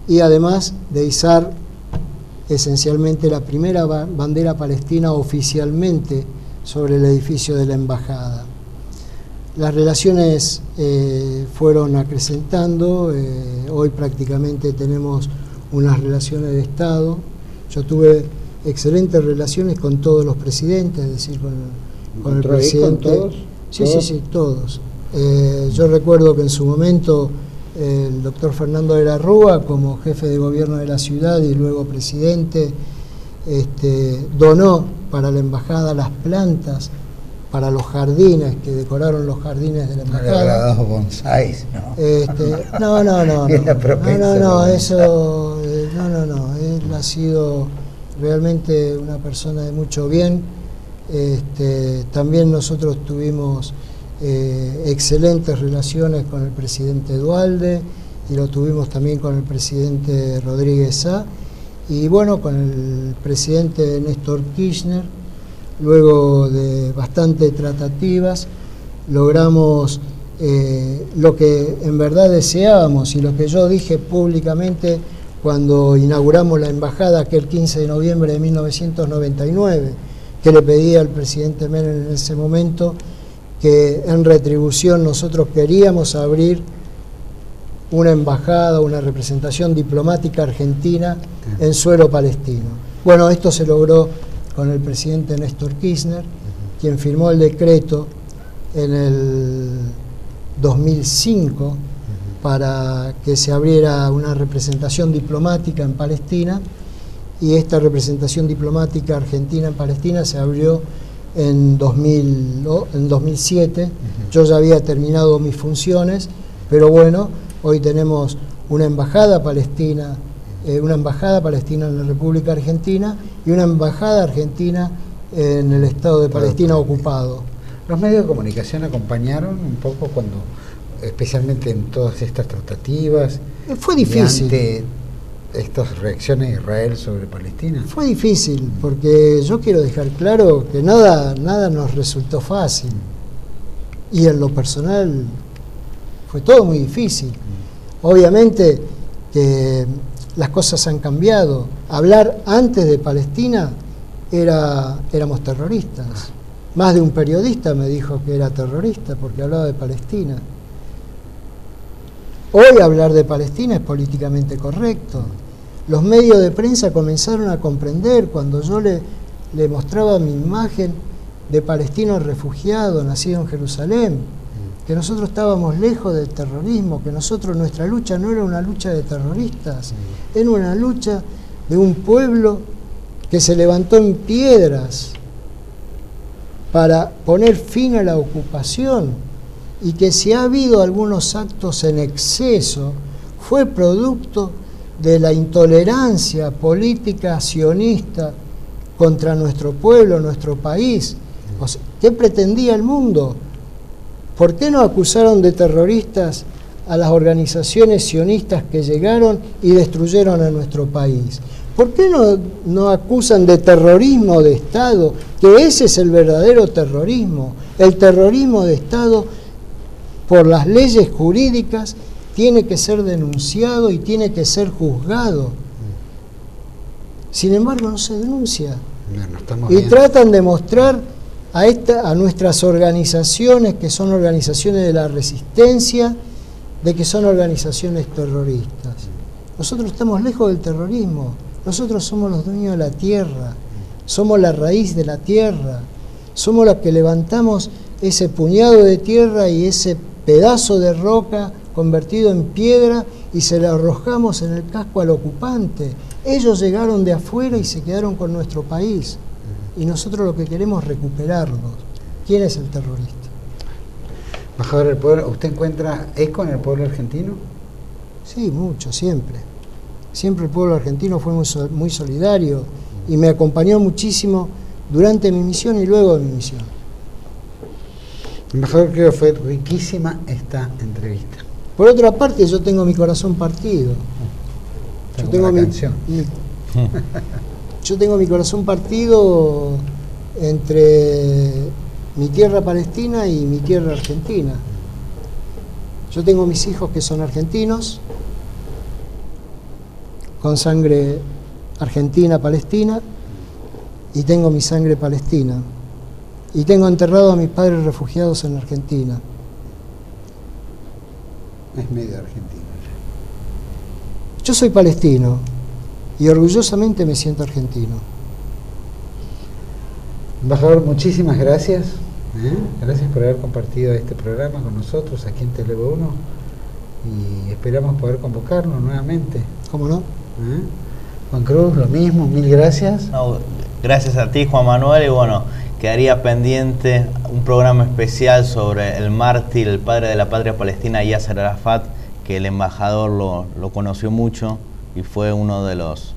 y además de izar esencialmente la primera bandera palestina oficialmente sobre el edificio de la embajada. Las relaciones fueron acrecentando, hoy prácticamente tenemos unas relaciones de Estado. Yo tuve excelentes relaciones con todos los presidentes, es decir, con el presidente. ¿Con todos? Sí, todos. Yo recuerdo que en su momento el doctor Fernando de la Rúa, como jefe de gobierno de la ciudad y luego presidente, donó para la embajada las plantas para los jardines, que decoraron los jardines de la embajada. No bonsáis, ¿no? Él ha sido realmente una persona de mucho bien. También nosotros tuvimos excelentes relaciones con el presidente Duhalde, y lo tuvimos también con el presidente Rodríguez Sá, y bueno, con el presidente Néstor Kirchner. Luego de bastantes tratativas logramos lo que en verdad deseábamos y lo que yo dije públicamente cuando inauguramos la embajada aquel 15 de noviembre de 1999, que le pedí al presidente Menem en ese momento que en retribución nosotros queríamos abrir una embajada, una representación diplomática argentina en suelo palestino. Bueno, esto se logró con el presidente Néstor Kirchner, quien firmó el decreto en el 2005 para que se abriera una representación diplomática en Palestina, y esta representación diplomática argentina en Palestina se abrió en 2007. Yo ya había terminado mis funciones, pero bueno, hoy tenemos una embajada palestina en la República Argentina y una embajada argentina en el Estado de Palestina ocupado. ¿Los medios de comunicación acompañaron un poco cuando, especialmente en todas estas tratativas? Fue difícil. Ante estas reacciones de Israel sobre Palestina. Fue difícil, porque yo quiero dejar claro que nada nos resultó fácil. Y en lo personal fue todo muy difícil. Obviamente que las cosas han cambiado. Hablar antes de Palestina éramos terroristas. Más de un periodista me dijo que era terrorista porque hablaba de Palestina. Hoy hablar de Palestina es políticamente correcto. Los medios de prensa comenzaron a comprender cuando yo le mostraba mi imagen de palestino refugiado, nacido en Jerusalén, que nosotros estábamos lejos del terrorismo, que nuestra lucha no era una lucha de terroristas, era una lucha de un pueblo que se levantó en piedras para poner fin a la ocupación, y que si ha habido algunos actos en exceso fue producto de la intolerancia política sionista contra nuestro pueblo, nuestro país. O sea, ¿qué pretendía el mundo? ¿Por qué no acusaron de terroristas a las organizaciones sionistas que llegaron y destruyeron a nuestro país? ¿Por qué no acusan de terrorismo de Estado? Que ese es el verdadero terrorismo. El terrorismo de Estado, por las leyes jurídicas, tiene que ser denunciado y tiene que ser juzgado. Sin embargo, no se denuncia. Y tratan de mostrar a nuestras organizaciones, que son organizaciones de la resistencia, de que son organizaciones terroristas. Nosotros estamos lejos del terrorismo. Nosotros somos los dueños de la tierra, somos la raíz de la tierra, Somos los que levantamos ese puñado de tierra y ese pedazo de roca convertido en piedra y se la arrojamos en el casco al ocupante. Ellos llegaron de afuera y se quedaron con nuestro país. Y nosotros lo que queremos es recuperarlos. ¿Quién es el terrorista? Embajador del pueblo, ¿usted encuentra eco en el pueblo argentino? Sí, mucho, siempre. Siempre el pueblo argentino fue muy solidario y me acompañó muchísimo durante mi misión y luego de mi misión. Embajador, creo que fue riquísima esta entrevista. Por otra parte, yo tengo mi corazón partido. Yo tengo mi corazón partido entre mi tierra palestina y mi tierra argentina. Yo tengo mis hijos que son argentinos, con sangre argentina-palestina, y tengo mi sangre palestina. Y tengo enterrado a mis padres refugiados en Argentina. Es medio argentino. Yo soy palestino y orgullosamente me siento argentino. Embajador, muchísimas gracias. Gracias por haber compartido este programa con nosotros aquí en TV1 y esperamos poder convocarnos nuevamente. ¿Cómo no? Juan Cruz, lo mismo, mil gracias. No, gracias a ti, Juan Manuel, y bueno, quedaría pendiente un programa especial sobre el mártir, el padre de la patria palestina, Yasser Arafat, que el embajador lo conoció mucho y fue uno de los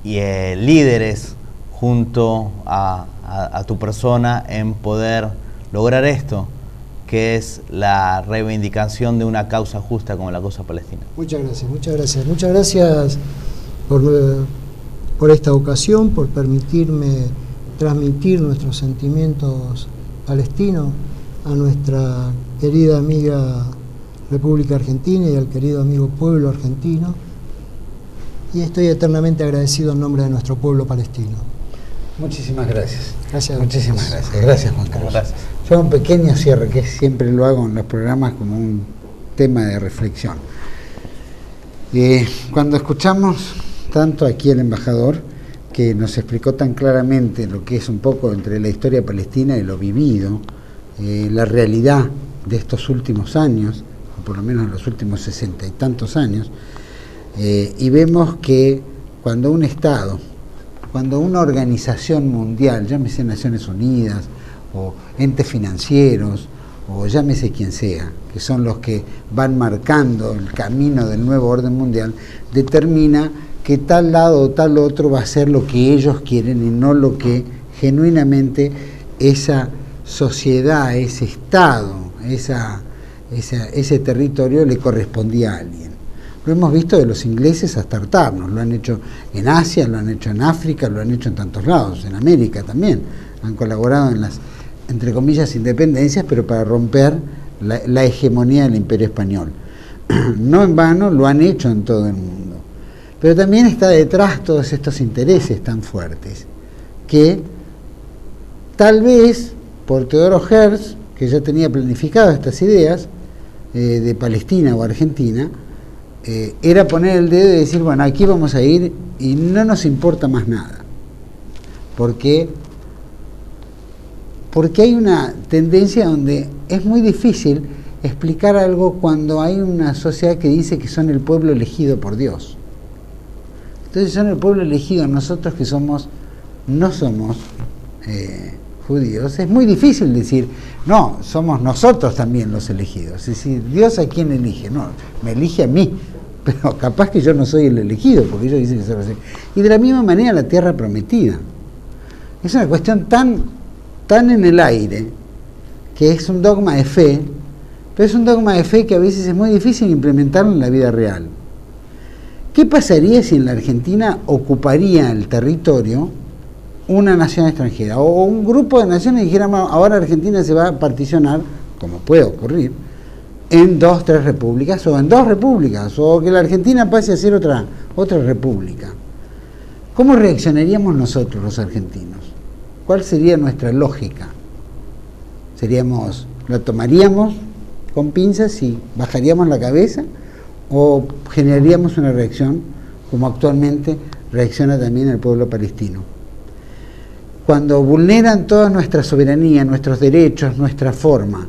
líderes junto a tu persona en poder lograr esto, que es la reivindicación de una causa justa como la causa palestina. Muchas gracias, muchas gracias. Muchas gracias por esta ocasión, por permitirme transmitir nuestros sentimientos palestinos a nuestra querida amiga República Argentina y al querido amigo pueblo argentino. Y estoy eternamente agradecido en nombre de nuestro pueblo palestino. Muchísimas gracias. Gracias. Muchísimas gracias. Gracias, Juan Carlos. Gracias. Yo un pequeño cierre, que siempre lo hago en los programas como un tema de reflexión. Cuando escuchamos tanto aquí al embajador, que nos explicó tan claramente lo que es un poco entre la historia palestina y lo vivido, la realidad de estos últimos años, o por lo menos los últimos 60 y tantos años, y vemos que cuando un Estado, cuando una organización mundial, llámese Naciones Unidas, o entes financieros, o llámese quien sea, que son los que van marcando el camino del nuevo orden mundial, determina que tal lado o tal otro va a ser lo que ellos quieren y no lo que genuinamente esa sociedad, ese Estado, ese territorio le correspondía a alguien. Lo hemos visto de los ingleses hasta hartarnos, lo han hecho en Asia, lo han hecho en África, lo han hecho en tantos lados, en América también, han colaborado en las, entre comillas, independencias, pero para romper la hegemonía del Imperio Español. No en vano lo han hecho en todo el mundo. Pero también está detrás todos estos intereses tan fuertes, que tal vez por Teodoro Herz, que ya tenía planificadas estas ideas de Palestina o Argentina, era poner el dedo y decir, bueno, aquí vamos a ir y no nos importa más nada. Porque hay una tendencia donde es muy difícil explicar algo cuando hay una sociedad que dice que son el pueblo elegido por Dios. Entonces son el pueblo elegido, nosotros que no somos judíos, es muy difícil decir, no, somos nosotros también los elegidos. Es decir, ¿Dios a quién elige? No, me elige a mí, pero capaz que yo no soy el elegido, porque ellos dicen que son los elegidos. Y de la misma manera la tierra prometida. Es una cuestión tan en el aire, que es un dogma de fe, pero es un dogma de fe que a veces es muy difícil implementarlo en la vida real. ¿Qué pasaría si en la Argentina ocuparía el territorio una nación extranjera o un grupo de naciones dijéramos ahora Argentina se va a particionar, como puede ocurrir, en 2, 3 repúblicas o en 2 repúblicas o que la Argentina pase a ser otra república? ¿Cómo reaccionaríamos nosotros los argentinos? ¿Cuál sería nuestra lógica? ¿La tomaríamos con pinzas y bajaríamos la cabeza? ¿O generaríamos una reacción como actualmente reacciona también el pueblo palestino? cuando vulneran toda nuestra soberanía, nuestros derechos, nuestra forma,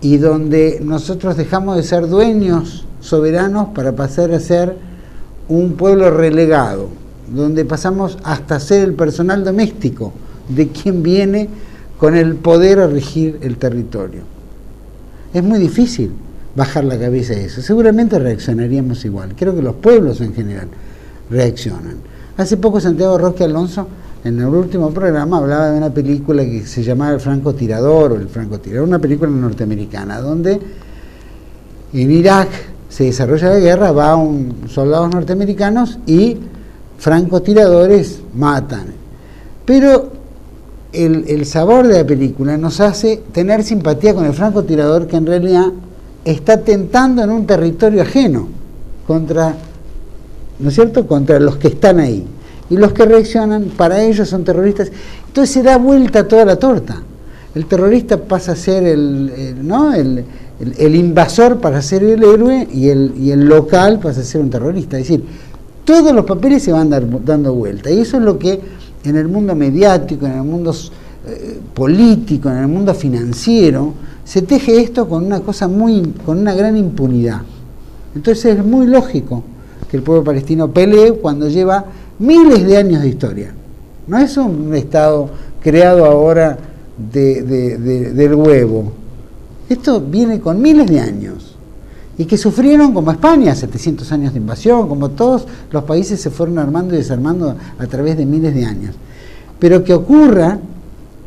y donde nosotros dejamos de ser dueños soberanos para pasar a ser un pueblo relegado, donde pasamos hasta ser el personal doméstico de quien viene con el poder a regir el territorio. Es muy difícil bajar la cabeza a eso. Seguramente reaccionaríamos igual. Creo que los pueblos en general reaccionan. Hace poco Santiago Roque Alonso, en el último programa, hablaba de una película que se llamaba El francotirador, una película norteamericana, donde en Irak se desarrolla la guerra, van soldados norteamericanos y francotiradores matan. Pero el sabor de la película nos hace tener simpatía con el francotirador, que en realidad está tentando en un territorio ajeno contra, ¿no es cierto?, contra los que están ahí. Y los que reaccionan, para ellos son terroristas. Entonces se da vuelta toda la torta. El terrorista pasa a ser el invasor, para ser el héroe, y el local pasa a ser un terrorista. Es decir, todos los papeles se van dando vuelta. Y eso es lo que en el mundo mediático, en el mundo político, en el mundo financiero, se teje esto con una cosa con una gran impunidad. Entonces es muy lógico que el pueblo palestino pelee cuando lleva miles de años de historia. No es un Estado creado ahora del huevo. Esto viene con miles de años. Y que sufrieron, como España, 700 años de invasión, como todos los países se fueron armando y desarmando a través de miles de años. Pero que ocurra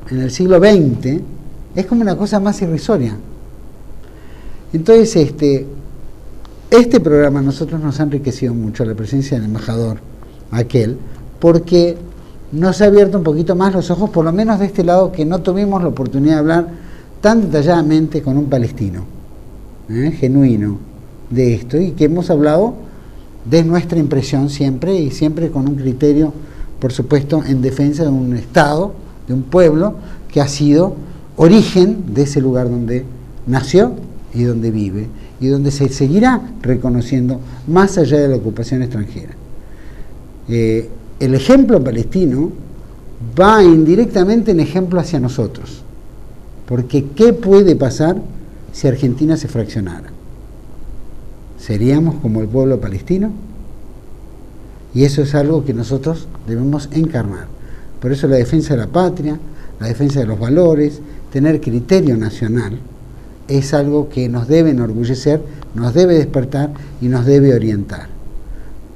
en el siglo XX es como una cosa más irrisoria. Entonces, este programa a nosotros nos ha enriquecido mucho, la presencia del embajador aquel, porque nos ha abierto un poquito más los ojos, por lo menos de este lado, que no tuvimos la oportunidad de hablar tan detalladamente con un palestino, genuino, de esto, y que hemos hablado de nuestra impresión siempre, y siempre con un criterio, por supuesto, en defensa de un Estado, de un pueblo que ha sido origen de ese lugar donde nació y donde vive, y donde se seguirá reconociendo más allá de la ocupación extranjera. El ejemplo palestino va indirectamente en ejemplo hacia nosotros, porque ¿qué puede pasar si Argentina se fraccionara? ¿Seríamos como el pueblo palestino? Y eso es algo que nosotros debemos encarnar. Por eso la defensa de la patria, la defensa de los valores, tener criterio nacional, es algo que nos debe enorgullecer, nos debe despertar y nos debe orientar.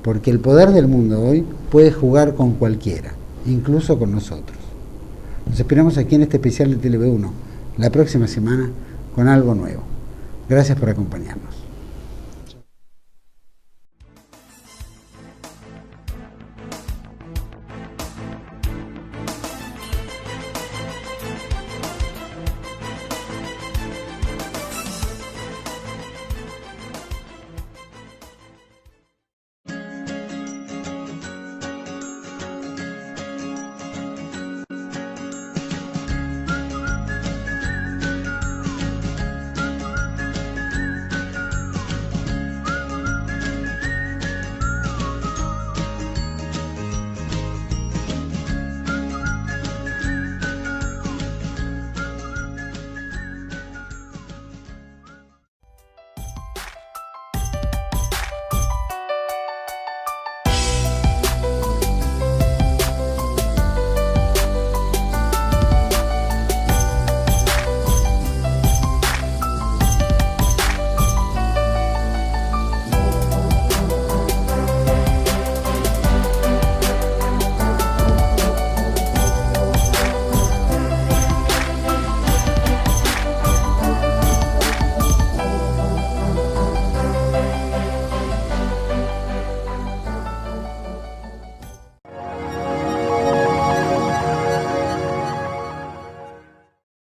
Porque el poder del mundo hoy puede jugar con cualquiera, incluso con nosotros. Nos esperamos aquí en este especial de TLV1, la próxima semana, con algo nuevo. Gracias por acompañarnos.